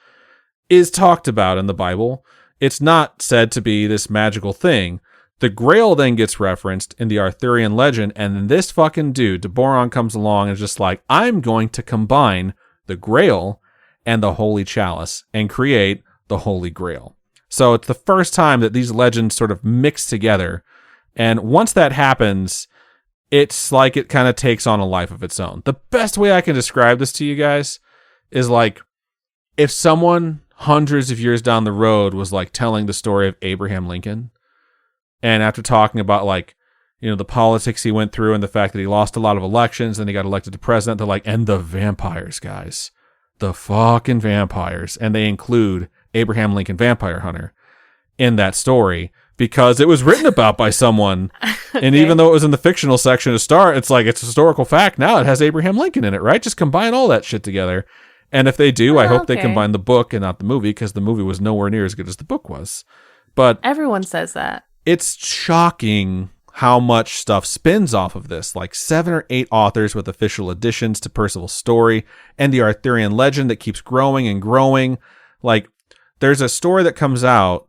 is talked about in the Bible. It's not said to be this magical thing. The Grail then gets referenced in the Arthurian legend, and then this fucking dude, de Boron, comes along and is just like, I'm going to combine the Grail and the holy chalice and create the Holy Grail. So it's the first time that these legends sort of mix together. And once that happens, it's like it kind of takes on a life of its own. The best way I can describe this to you guys is like if someone hundreds of years down the road was like telling the story of Abraham Lincoln, and after talking about like, you know, the politics he went through and the fact that he lost a lot of elections and he got elected to president, they're like, and the vampires, guys. The fucking vampires. And they include Abraham Lincoln Vampire Hunter in that story because it was written about by someone. Okay. And even though it was in the fictional section to start, it's like, it's historical fact. Now it has Abraham Lincoln in it, right? Just combine all that shit together. And if they do, I hope they combine the book and not the movie because the movie was nowhere near as good as the book was. But everyone says that. It's shocking how much stuff spins off of this, like 7 or 8 authors with official additions to Percival's story and the Arthurian legend that keeps growing and growing. Like, there's a story that comes out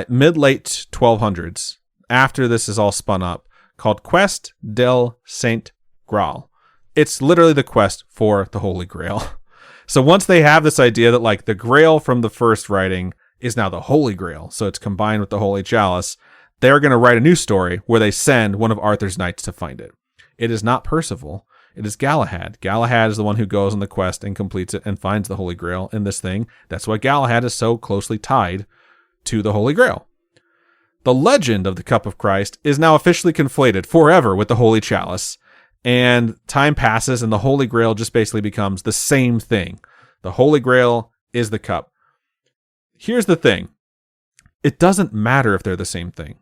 mid-late 1200s, after this is all spun up, called Quest del Saint Grail. It's literally the quest for the Holy Grail. So once they have this idea that, like, the Grail from the first writing is now the Holy Grail, so it's combined with the Holy Chalice, they're going to write a new story where they send one of Arthur's knights to find it. It is not Percival. It is Galahad. Galahad is the one who goes on the quest and completes it and finds the Holy Grail in this thing. That's why Galahad is so closely tied to the Holy Grail. The legend of the Cup of Christ is now officially conflated forever with the Holy Chalice, and time passes and the Holy Grail just basically becomes the same thing. The Holy Grail is the cup. Here's the thing. It doesn't matter if they're the same thing.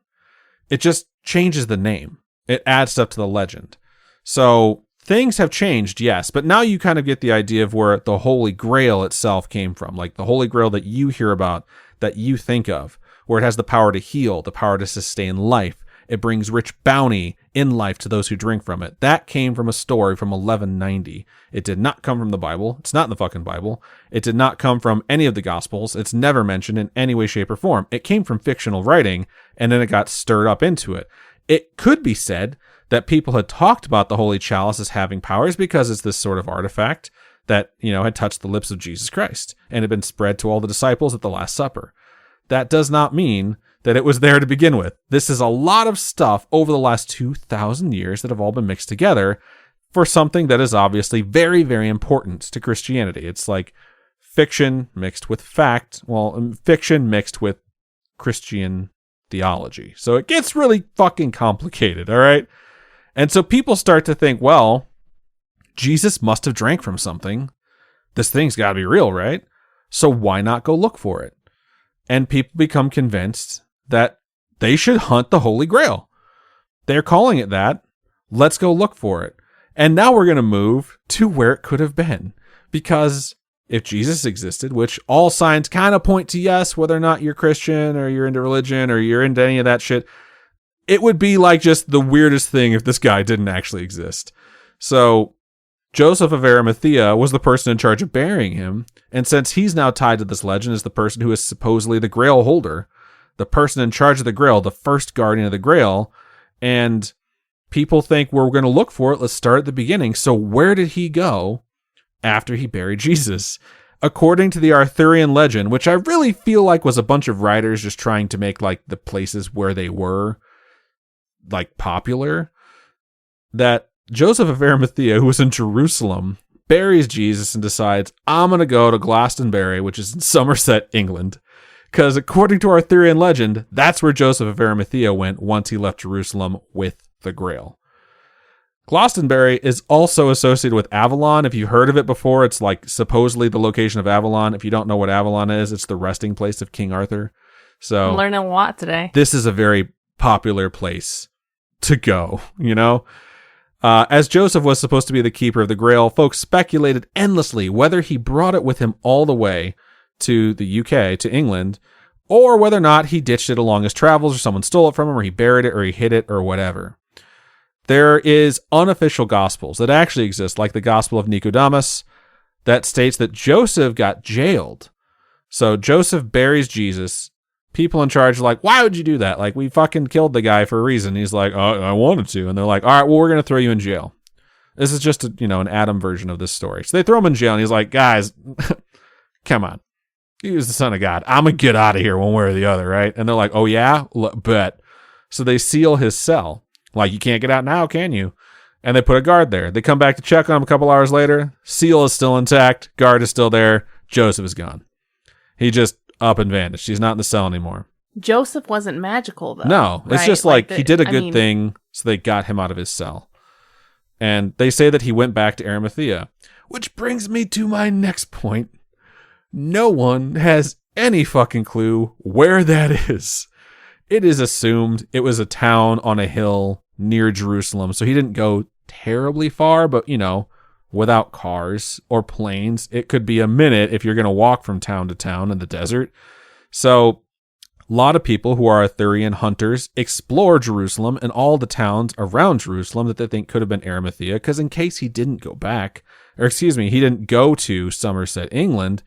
It just changes the name. It adds stuff to the legend. So things have changed, yes, but now you kind of get the idea of where the Holy Grail itself came from. Like the Holy Grail that you hear about, that you think of, where it has the power to heal, the power to sustain life. It brings rich bounty in life to those who drink from it. That came from a story from 1190. It did not come from the Bible. It's not in the fucking Bible. It did not come from any of the Gospels. It's never mentioned in any way, shape, or form. It came from fictional writing, and then it got stirred up into it. It could be said that people had talked about the Holy Chalice as having powers because it's this sort of artifact that, you know, had touched the lips of Jesus Christ and had been spread to all the disciples at the Last Supper. That does not mean that it was there to begin with. This is a lot of stuff over the last 2,000 years that have all been mixed together for something that is obviously very, very important to Christianity. It's like fiction mixed with fact, well, fiction mixed with Christian theology. So it gets really fucking complicated, all right? And so people start to think, well, Jesus must have drank from something. This thing's got to be real, right? So why not go look for it? And people become convinced that they should hunt the Holy Grail. They're calling it that. Let's go look for it. And now we're going to move to where it could have been. Because if Jesus existed, which all signs kind of point to yes, whether or not you're Christian or you're into religion or you're into any of that shit, it would be like just the weirdest thing if this guy didn't actually exist. So Joseph of Arimathea was the person in charge of burying him. And since he's now tied to this legend as the person who is supposedly the Grail holder, the person in charge of the Grail, the first guardian of the Grail, and people think we're going to look for it. Let's start at the beginning. So where did he go after he buried Jesus? According to the Arthurian legend, which I really feel like was a bunch of writers just trying to make like the places where they were like popular, that Joseph of Arimathea, who was in Jerusalem, buries Jesus and decides, I'm going to go to Glastonbury, which is in Somerset, England. Because according to Arthurian legend, that's where Joseph of Arimathea went once he left Jerusalem with the Grail. Glastonbury is also associated with Avalon. If you've heard of it before, it's like supposedly the location of Avalon. If you don't know what Avalon is, it's the resting place of King Arthur. So I'm learning a lot today. This is a very popular place to go, you know? As Joseph was supposed to be the keeper of the Grail, folks speculated endlessly whether he brought it with him all the way to the UK, to England, or whether or not he ditched it along his travels, or someone stole it from him, or he buried it, or he hid it, or whatever. There is unofficial gospels that actually exist, like the Gospel of Nicodemus, that states that Joseph got jailed. So Joseph buries Jesus. People in charge are like, why would you do that? Like, we fucking killed the guy for a reason. He's like, oh, I wanted to. And they're like, all right, well, we're going to throw you in jail. This is just an Adam version of this story. So they throw him in jail, and he's like, guys, come on. He was the son of God. I'm going to get out of here one way or the other, right? And they're like, oh, yeah? Bet. So they seal his cell. Like, you can't get out now, can you? And they put a guard there. They come back to check on him a couple hours later. Seal is still intact. Guard is still there. Joseph is gone. He just up and vanished. He's not in the cell anymore. Joseph wasn't magical, though. No, it's right? just like he did a good thing, so they got him out of his cell. And they say that he went back to Arimathea. Which brings me to my next point. No one has any fucking clue where that is. It is assumed it was a town on a hill near Jerusalem, so he didn't go terribly far, but, without cars or planes, it could be a minute if you're going to walk from town to town in the desert. So a lot of people who are Arthurian hunters explore Jerusalem and all the towns around Jerusalem that they think could have been Arimathea, because in case he didn't go back, he didn't go to Somerset, England,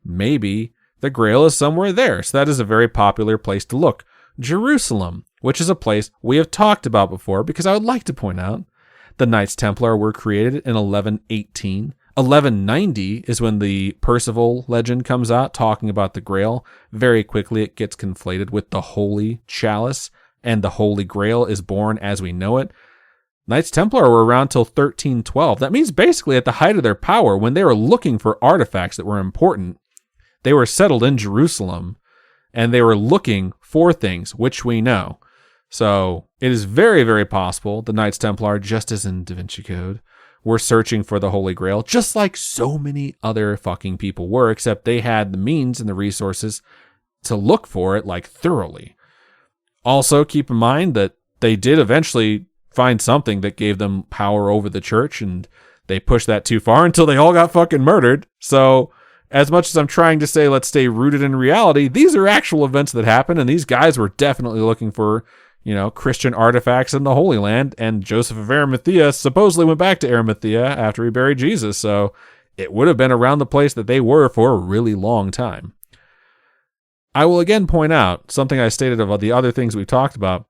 maybe the Grail is somewhere there. So that is a very popular place to look. Jerusalem, which is a place we have talked about before, because I would like to point out the Knights Templar were created in 1118. 1190 is when the Percival legend comes out talking about the Grail. Very quickly it gets conflated with the Holy Chalice, and the Holy Grail is born as we know it. Knights Templar were around till 1312. That means basically at the height of their power, when they were looking for artifacts that were important, they were settled in Jerusalem, and they were looking for things, which we know. So it is very, very possible the Knights Templar, just as in Da Vinci Code, were searching for the Holy Grail, just like so many other fucking people were, except they had the means and the resources to look for it, like, thoroughly. Also, keep in mind that they did eventually find something that gave them power over the church, and they pushed that too far until they all got fucking murdered. So as much as I'm trying to say let's stay rooted in reality, these are actual events that happened, and these guys were definitely looking for, Christian artifacts in the Holy Land, and Joseph of Arimathea supposedly went back to Arimathea after he buried Jesus, so it would have been around the place that they were for a really long time. I will again point out something I stated about the other things we've talked about.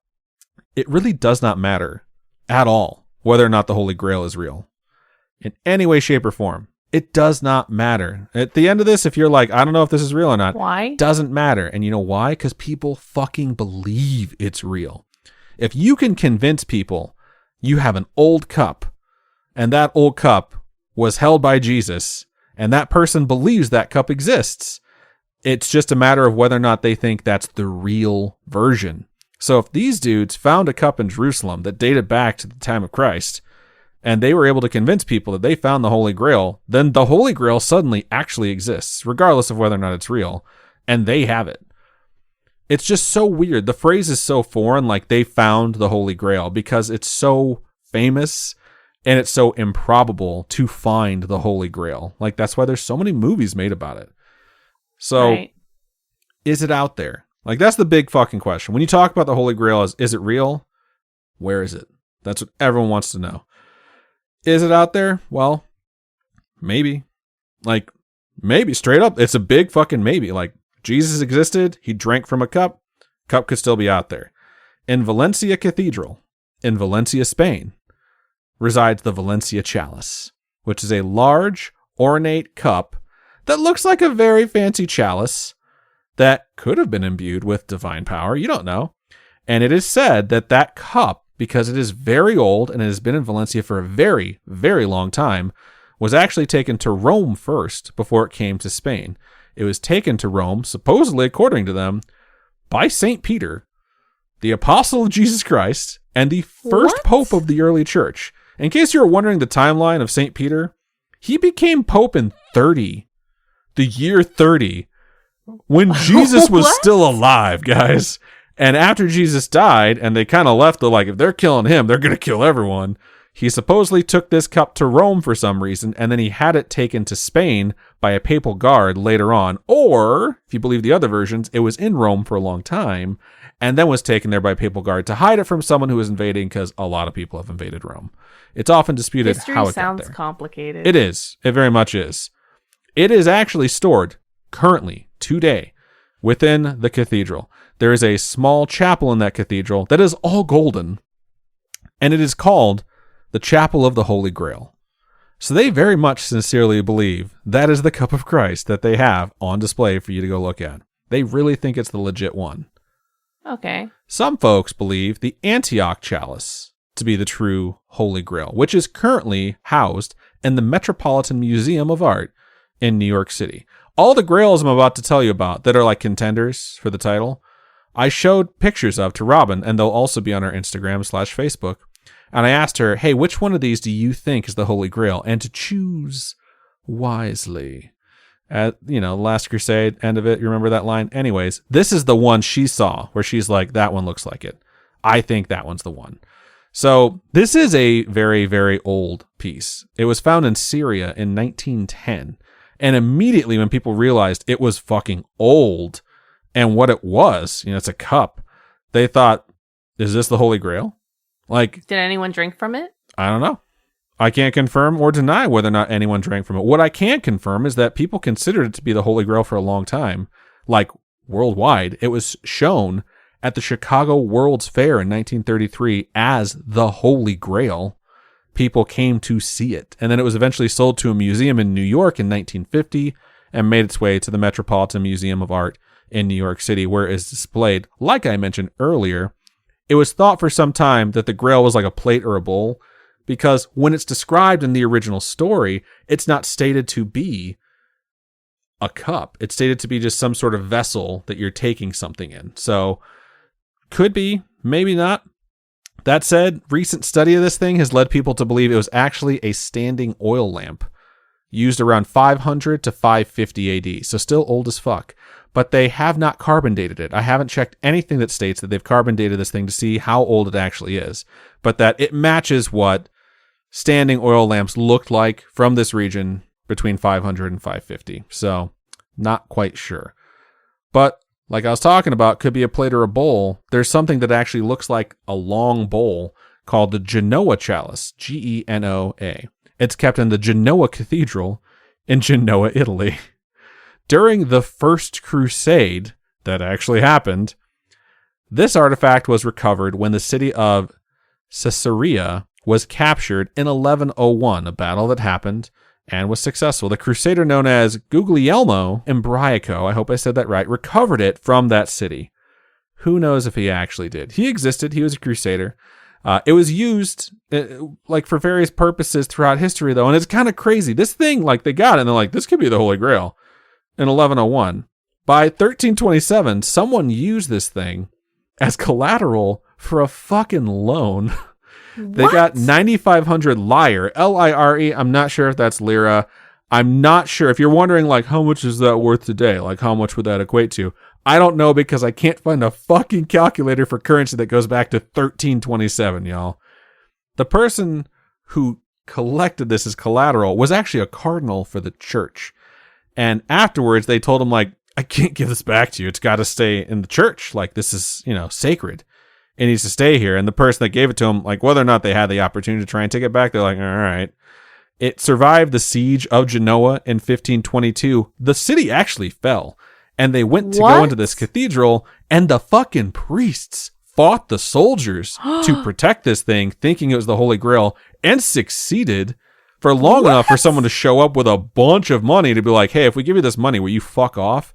It really does not matter at all whether or not the Holy Grail is real. In any way, shape, or form. It does not matter. At the end of this, if you're like, I don't know if this is real or not. Why? Doesn't matter. And you know why? Because people fucking believe it's real. If you can convince people you have an old cup, and that old cup was held by Jesus, and that person believes that cup exists, it's just a matter of whether or not they think that's the real version. So if these dudes found a cup in Jerusalem that dated back to the time of Christ, and they were able to convince people that they found the Holy Grail, then the Holy Grail suddenly actually exists, regardless of whether or not it's real, and they have it. It's just so weird. The phrase is so foreign, like they found the Holy Grail, because it's so famous and it's so improbable to find the Holy Grail. Like, that's why there's so many movies made about it. So, right. Is it out there? Like, that's the big fucking question. When you talk about the Holy Grail, is it real? Where is it? That's what everyone wants to know. Is it out there? Well, maybe. Like, maybe. Straight up, it's a big fucking maybe. Like, Jesus existed. He drank from a cup. Cup could still be out there. In Valencia Cathedral, in Valencia, Spain, resides the Valencia Chalice, which is a large, ornate cup that looks like a very fancy chalice that could have been imbued with divine power. You don't know. And it is said that that cup because it is very old and it has been in Valencia for a very, very long time, was actually taken to Rome first before it came to Spain. It was taken to Rome, supposedly, according to them, by St. Peter, the apostle of Jesus Christ, and the first pope of the early church. In case you were wondering the timeline of St. Peter, he became pope in 30, the year 30, when Jesus was still alive, guys. And after Jesus died, and they kind of left the, like, if they're killing him, they're going to kill everyone. He supposedly took this cup to Rome for some reason, and then he had it taken to Spain by a papal guard later on. Or, if you believe the other versions, it was in Rome for a long time, and then was taken there by a papal guard to hide it from someone who was invading, because a lot of people have invaded Rome. It's often disputed how it got there. History sounds complicated. It is. It very much is. It is actually stored currently, today, within the cathedral. There is a small chapel in that cathedral that is all golden, and it is called the Chapel of the Holy Grail. So they very much sincerely believe that is the cup of Christ that they have on display for you to go look at. They really think it's the legit one. Okay. Some folks believe the Antioch chalice to be the true Holy Grail, which is currently housed in the Metropolitan Museum of Art in New York City. All the grails I'm about to tell you about that are like contenders for the title, I showed pictures of to Robin, and they'll also be on our Instagram/Facebook. And I asked her, hey, which one of these do you think is the Holy Grail? And to choose wisely. At, Last Crusade, end of it, you remember that line? Anyways, this is the one she saw, where she's like, that one looks like it. I think that one's the one. So this is a very, very old piece. It was found in Syria in 1910. And immediately when people realized it was fucking old and what it was, it's a cup, they thought, is this the Holy Grail? Like, did anyone drink from it? I don't know. I can't confirm or deny whether or not anyone drank from it. What I can confirm is that people considered it to be the Holy Grail for a long time, like worldwide. It was shown at the Chicago World's Fair in 1933 as the Holy Grail. People came to see it. And then it was eventually sold to a museum in New York in 1950 and made its way to the Metropolitan Museum of Art in New York City, where it is displayed. Like I mentioned earlier, it was thought for some time that the Grail was like a plate or a bowl, because when it's described in the original story, it's not stated to be a cup. It's stated to be just some sort of vessel that you're taking something in. So, could be, maybe not. That said, recent study of this thing has led people to believe it was actually a standing oil lamp used around 500 to 550 AD, so still old as fuck. But they have not carbon dated it. I haven't checked anything that states that they've carbon dated this thing to see how old it actually is, but that it matches what standing oil lamps looked like from this region between 500 and 550. So, not quite sure. But like I was talking about, could be a plate or a bowl. There's something that actually looks like a long bowl called the Genoa chalice, Genoa. It's kept in the Genoa Cathedral in Genoa, Italy. During the First Crusade that actually happened, this artifact was recovered when the city of Caesarea was captured in 1101, a battle that happened and was successful. The crusader known as Guglielmo Imbriaco, I hope I said that right, recovered it from that city. Who knows if he actually did? He existed. He was a crusader. It was used for various purposes throughout history, though, and it's kind of crazy. This thing, they got it, and they're like, this could be the Holy Grail in 1101. By 1327, someone used this thing as collateral for a fucking loan. They got 9,500 lire, L-I-R-E. I'm not sure if that's lira. I'm not sure. If you're wondering, how much is that worth today? How much would that equate to? I don't know, because I can't find a fucking calculator for currency that goes back to 1327, y'all. The person who collected this as collateral was actually a cardinal for the church. And afterwards, they told him, I can't give this back to you. It's got to stay in the church. This is, sacred. It needs to stay here. And the person that gave it to him, whether or not they had the opportunity to try and take it back, they're like, all right. It survived the siege of Genoa in 1522. The city actually fell. And they went to go into this cathedral, and the fucking priests fought the soldiers to protect this thing, thinking it was the Holy Grail, and succeeded for long enough for someone to show up with a bunch of money to be like, hey, if we give you this money, will you fuck off?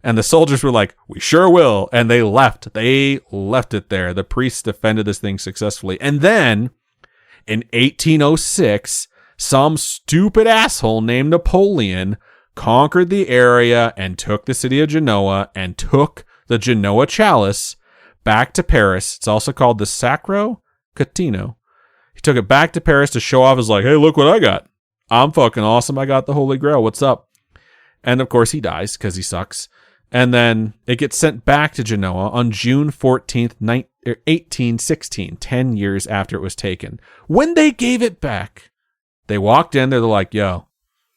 And the soldiers were like, we sure will. And they left. They left it there. The priests defended this thing successfully. And then in 1806, some stupid asshole named Napoleon conquered the area and took the city of Genoa and took the Genoa chalice back to Paris. It's also called the Sacro Catino. He took it back to Paris to show off. He's like, hey, look what I got. I'm fucking awesome. I got the Holy Grail. What's up? And of course he dies because he sucks. And then it gets sent back to Genoa on June 14th, 1816, 10 years after it was taken. When they gave it back, they walked in there. They're like, yo,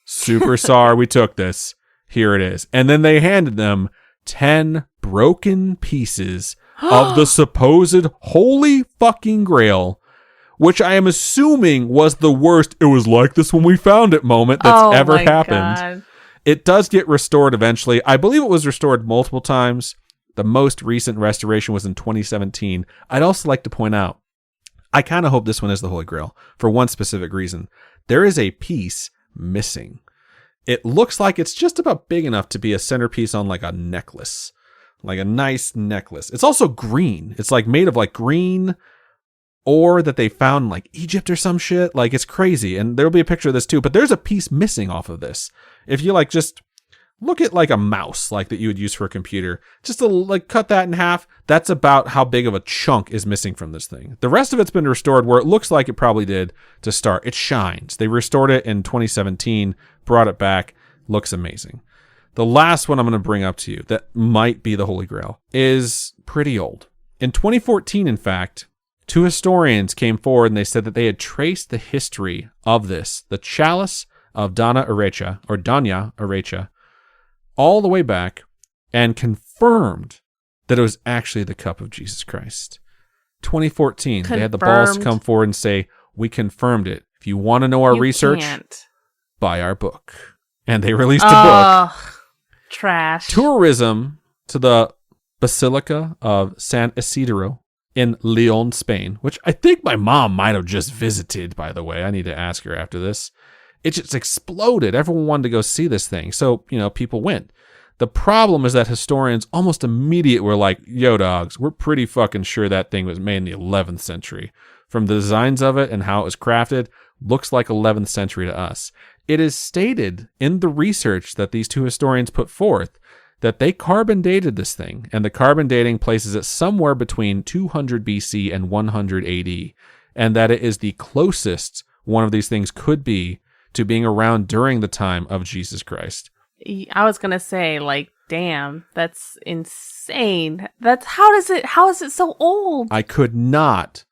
super sorry we took this. Here it is. And then they handed them 10 broken pieces of the supposed Holy fucking Grail, which I am assuming was the worst "it was like this when we found it" moment that's ever happened. God. It does get restored eventually. I believe it was restored multiple times. The most recent restoration was in 2017. I'd also like to point out, I kind of hope this one is the Holy Grail for one specific reason. There is a piece missing. It looks like it's just about big enough to be a centerpiece on like a necklace, like a nice necklace. It's also green. It's like made of like green ore that they found in like Egypt or some shit. Like it's crazy. And there'll be a picture of this too, but there's a piece missing off of this. If you like just look at like a mouse like that you would use for a computer, just to like cut that in half, that's about how big of a chunk is missing from this thing. The rest of it's been restored where it looks like it probably did to start. It shines. They restored it in 2017, brought it back, looks amazing. The last one I'm going to bring up to you that might be the Holy Grail is pretty old. In 2014, in fact, 2 historians came forward and they said that they had traced the history of this, the chalice of Dona Arecha, all the way back and confirmed that it was actually the cup of Jesus Christ. 2014, They had the balls to come forward and say, we confirmed it. If you want to know our research, buy our book. And they released a book. Trash. Tourism to the Basilica of San Isidro in Leon, Spain, which I think my mom might have just visited, by the way. I need to ask her after this. It just exploded. Everyone wanted to go see this thing. So, people went. The problem is that historians almost immediately were like, yo, dogs, we're pretty fucking sure that thing was made in the 11th century. From the designs of it and how it was crafted, looks like 11th century to us. It is stated in the research that these 2 historians put forth that they carbon dated this thing, and the carbon dating places it somewhere between 200 BC and 100 AD, and that it is the closest one of these things could be to being around during the time of Jesus Christ. I was going to say, like, damn, that's insane. How is it so old? I could not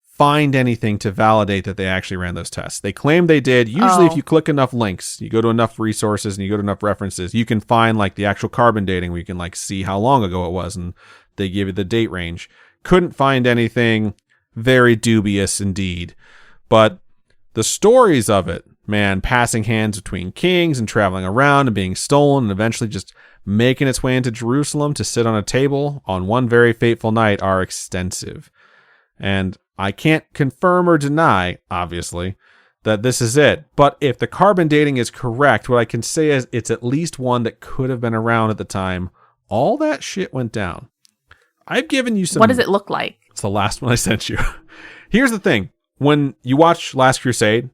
find anything to validate that they actually ran those tests. They claim they did. Usually if you click enough links, you go to enough resources and you go to enough references, you can find like the actual carbon dating where you can like see how long ago it was and they give you the date range. Couldn't find anything. Very dubious indeed. But the stories of it, man, passing hands between kings and traveling around and being stolen and eventually just making its way into Jerusalem to sit on a table on one very fateful night are extensive. And I can't confirm or deny, obviously, that this is it. But if the carbon dating is correct, what I can say is it's at least one that could have been around at the time all that shit went down. I've given you some... What does it look like? It's the last one I sent you. Here's the thing. When you watch Last Crusade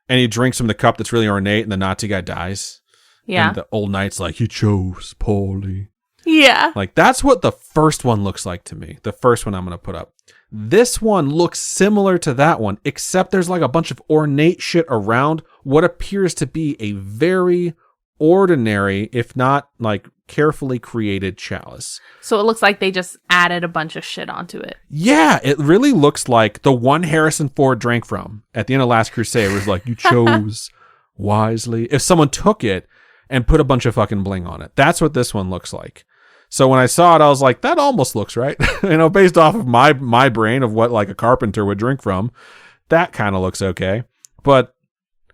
and he drinks from the cup that's really ornate and the Nazi guy dies, and the old knight's like, you chose poorly. Yeah. Like, that's what the first one looks like to me. The first one I'm going to put up. This one looks similar to that one, except there's like a bunch of ornate shit around what appears to be a very ordinary, if not like carefully created chalice. So it looks like they just added a bunch of shit onto it. Yeah, it really looks like the one Harrison Ford drank from at the end of Last Crusade was like, you chose wisely. If someone took it and put a bunch of fucking bling on it. That's what this one looks like. So when I saw it, I was like, that almost looks right. Based off of my brain of what like a carpenter would drink from, that kind of looks okay. But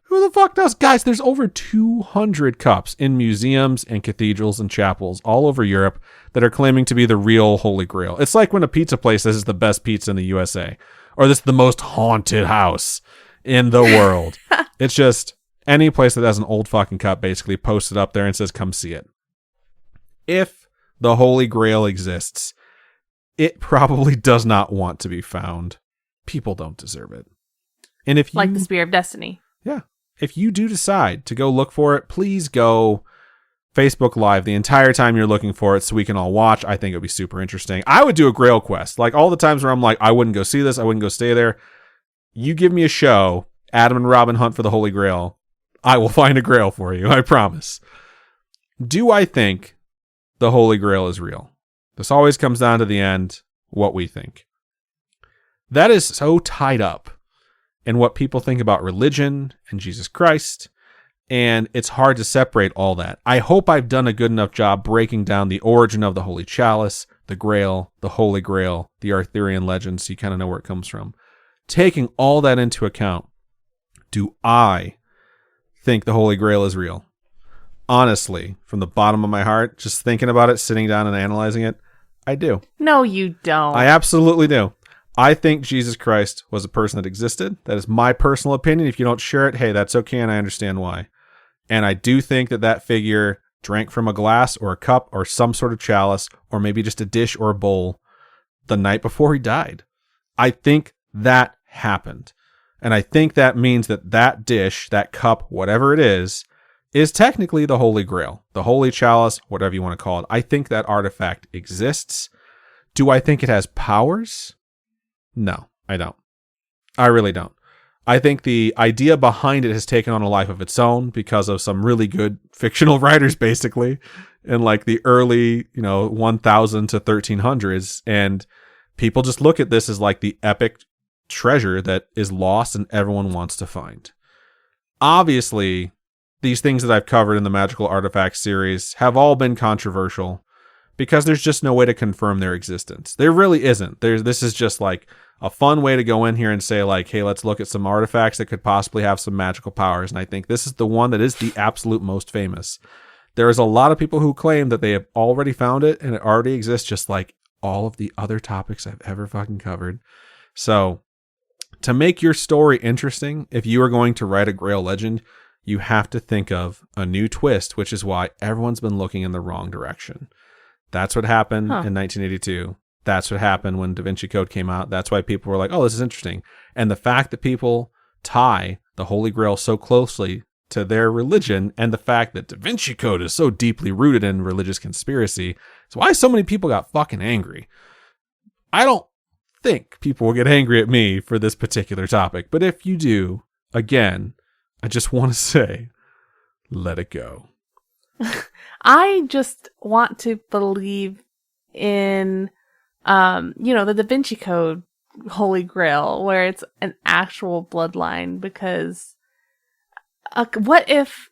who the fuck does? Guys, there's over 200 cups in museums and cathedrals and chapels all over Europe that are claiming to be the real Holy Grail. It's like when a pizza place says it's the best pizza in the USA, or this is the most haunted house in the world. It's just any place that has an old fucking cup basically posted up there and says, come see it. if the Holy Grail exists, it probably does not want to be found. People don't deserve it. And if you, like the Spear of Destiny. yeah, if you do decide to go look for it, please go Facebook Live the entire time you're looking for it so we can all watch. I think it would be super interesting. I would do a Grail quest. Like all the times where I'm like, I wouldn't go see this, I wouldn't go stay there. You give me a show, Adam and Robin hunt for the Holy Grail, I will find a Grail for you, I promise. Do I think the Holy Grail is real? This always comes down to the end, what we think. That is so tied up in what people think about religion and Jesus Christ, and it's hard to separate all that. I hope I've done a good enough job breaking down the origin of the Holy Chalice, the Grail, the Holy Grail, the Arthurian legend, so you kind of know where it comes from. Taking all that into account, do I think the Holy Grail is real? Honestly, from the bottom of my heart, just thinking about it, sitting down and analyzing it, I do. No, you don't. I absolutely do. I think Jesus Christ was a person that existed. That is my personal opinion. If you don't share it, hey, that's okay, and I understand why. And I do think that that figure drank from a glass or a cup or some sort of chalice or maybe just a dish or a bowl the night before he died. I think that happened. And I think that means that that dish, that cup, whatever it is technically the Holy Grail, the Holy Chalice, whatever you want to call it. I think that artifact exists. Do I think it has powers? No, I don't. I really don't. I think the idea behind it has taken on a life of its own because of some really good fictional writers, basically, in like the early, 1000 to 1300s. And people just look at this as like the epic treasure that is lost and everyone wants to find. Obviously, these things that I've covered in the Magical Artifacts series have all been controversial because there's just no way to confirm their existence. There really isn't. This is just like a fun way to go in here and say like, hey, let's look at some artifacts that could possibly have some magical powers. And I think this is the one that is the absolute most famous. There is a lot of people who claim that they have already found it and it already exists, just like all of the other topics I've ever fucking covered. So to make your story interesting, if you are going to write a Grail legend, you have to think of a new twist, which is why everyone's been looking in the wrong direction. That's what happened in 1982. That's what happened when Da Vinci Code came out. That's why people were like, oh, this is interesting. And the fact that people tie the Holy Grail so closely to their religion and the fact that Da Vinci Code is so deeply rooted in religious conspiracy is why so many people got fucking angry. I don't think people will get angry at me for this particular topic. But if you do, again, I just want to say, let it go. I just want to believe in, the Da Vinci Code Holy Grail, where it's an actual bloodline, because what if,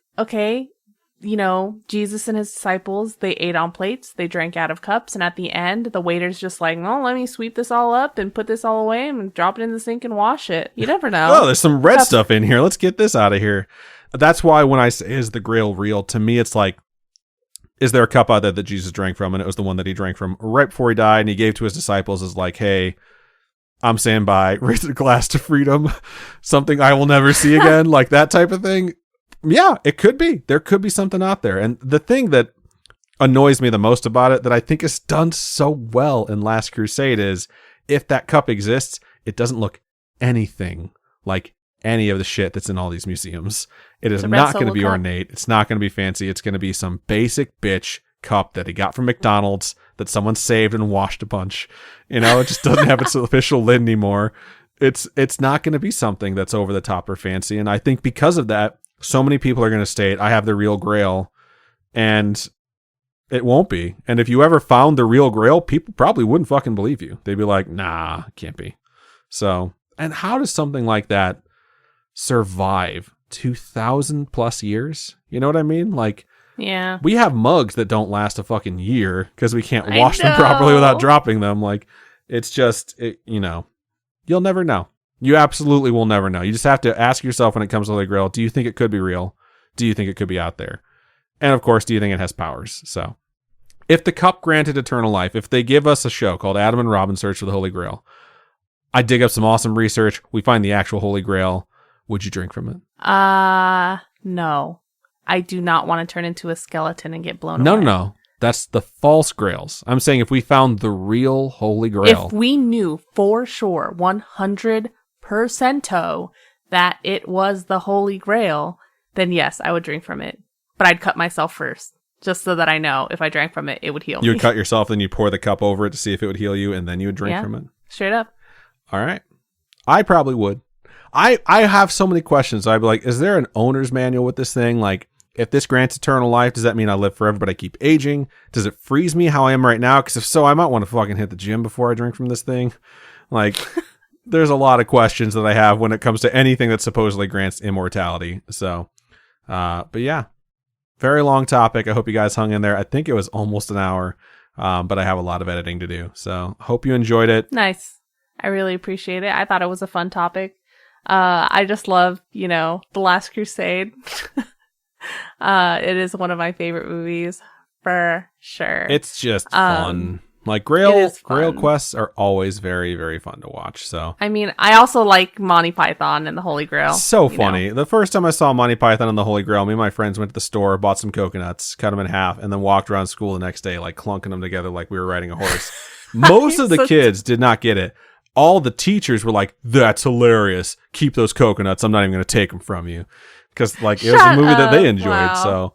Jesus and his disciples, they ate on plates, they drank out of cups, and at the end, the waiter's just like, oh, let me sweep this all up and put this all away and drop it in the sink and wash it. You never know. Oh, there's some red stuff in here. Let's get this out of here. That's why when I say, is the Grail real? To me, it's like, is there a cup out there that Jesus drank from? And it was the one that he drank from right before he died. And he gave to his disciples as like, hey, I'm standing by, raise a glass to freedom, something I will never see again, like that type of thing. Yeah, it could be. There could be something out there. And the thing that annoys me the most about it, that I think is done so well in Last Crusade, is if that cup exists, it doesn't look anything like any of the shit that's in all these museums. It is not going to be ornate. It's not going to be fancy. It's going to be some basic bitch cup that he got from McDonald's that someone saved and washed a bunch. It just doesn't have its official lid anymore. It's not going to be something that's over the top or fancy. And I think because of that, so many people are going to state, I have the real Grail, and it won't be. And if you ever found the real Grail, people probably wouldn't fucking believe you. They'd be like, nah, it can't be. So, and how does something like that survive 2,000 plus years? You know what I mean? Like, yeah, we have mugs that don't last a fucking year because we can't wash them properly without dropping them. Like, it's just, you'll never know. You absolutely will never know. You just have to ask yourself when it comes to the Grail, do you think it could be real? Do you think it could be out there? And of course, do you think it has powers? So if the cup granted eternal life, if they give us a show called Adam and Robin Search for the Holy Grail, I dig up some awesome research, we find the actual Holy Grail, would you drink from it? No. I do not want to turn into a skeleton and get blown away. No. That's the false grails. I'm saying if we found the real Holy Grail. If we knew for sure, 100% that it was the Holy Grail, then yes, I would drink from it. But I'd cut myself first, just so that I know if I drank from it, it would heal me. You would cut yourself, then you pour the cup over it to see if it would heal you, and then you would drink from it? Straight up. All right. I probably would. I have so many questions. I'd be like, is there an owner's manual with this thing? Like, if this grants eternal life, does that mean I live forever but I keep aging? Does it freeze me how I am right now? Because if so, I might want to fucking hit the gym before I drink from this thing. Like, there's a lot of questions that I have when it comes to anything that supposedly grants immortality. So, but yeah, very long topic. I hope you guys hung in there. I think it was almost an hour, but I have a lot of editing to do. So, hope you enjoyed it. Nice. I really appreciate it. I thought it was a fun topic. I just love, The Last Crusade. It is one of my favorite movies for sure. It's just fun. Like Grail quests are always very, very fun to watch. So I mean, I also like Monty Python and the Holy Grail. So funny. The first time I saw Monty Python and the Holy Grail, me and my friends went to the store, bought some coconuts, cut them in half, and then walked around school the next day, like clunking them together like we were riding a horse. Most of the kids did not get it. All the teachers were like, "That's hilarious. Keep those coconuts. I'm not even going to take them from you." Because like it was a movie that they enjoyed. Wow. So,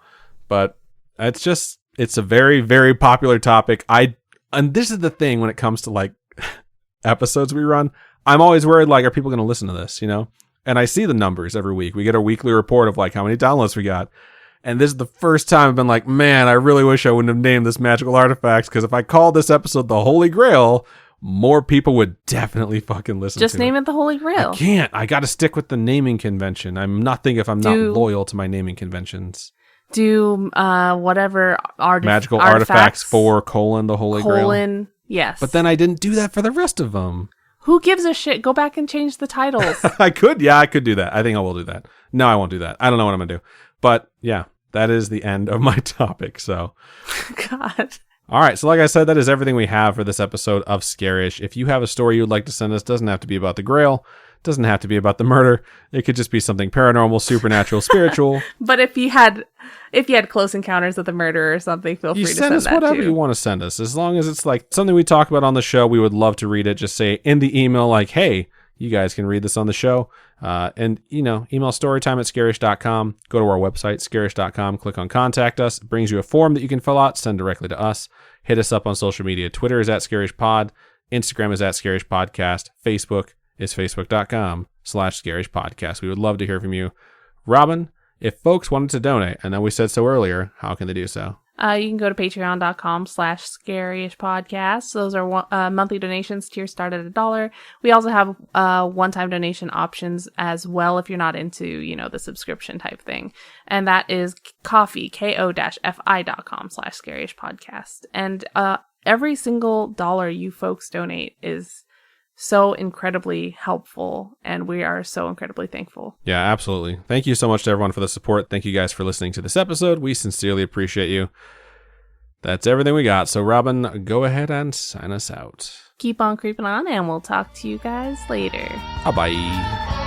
but it's a very, very popular topic. And this is the thing when it comes to like episodes we run, I'm always worried, like, are people going to listen to this, And I see the numbers every week. We get a weekly report of like how many downloads we got. And this is the first time I've been like, man, I really wish I wouldn't have named this Magical Artifacts, because if I called this episode the Holy Grail, more people would definitely fucking listen to it. Just name it the Holy Grail. I can't. I got to stick with the naming convention. I'm nothing if I'm not loyal to my naming conventions. Do whatever Magical Artifacts 4, the Holy Grail. Yes. But then I didn't do that for the rest of them. Who gives a shit? Go back and change the titles. I could. Yeah, I could do that. I think I will do that. No, I won't do that. I don't know what I'm going to do. But yeah, that is the end of my topic. So, God. All right, so like I said, that is everything we have for this episode of Scaryish. If you have a story you'd like to send us, doesn't have to be about the Grail, doesn't have to be about the murder. It could just be something paranormal, supernatural, spiritual. But if you had close encounters with a murderer or something, feel free to send us whatever you want to send us. As long as it's like something we talk about on the show, we would love to read it. Just say in the email like, hey, you guys can read this on the show. And, email storytime@scaryish.com. Go to our website, scaryish.com. Click on Contact Us. It brings you a form that you can fill out. Send directly to us. Hit us up on social media. Twitter is @ScarishPod. Instagram is @ScarishPodcast. Facebook is facebook.com/ScarishPodcast. We would love to hear from you. Robin, if folks wanted to donate, I know we said so earlier, how can they do so? You can go to patreon.com/Scaryish Those are monthly donations. Tiers start at $1. We also have one-time donation options as well if you're not into, the subscription type thing. And that is ko-fi.com/Scaryish. And every single dollar you folks donate is so incredibly helpful, and we are so incredibly thankful. Yeah, absolutely. Thank you so much to everyone for the support. Thank you guys for listening to this episode. We sincerely appreciate you. That's everything we got. So, Robin, go ahead and sign us out. Keep on creeping on, and we'll talk to you guys later. Bye-bye.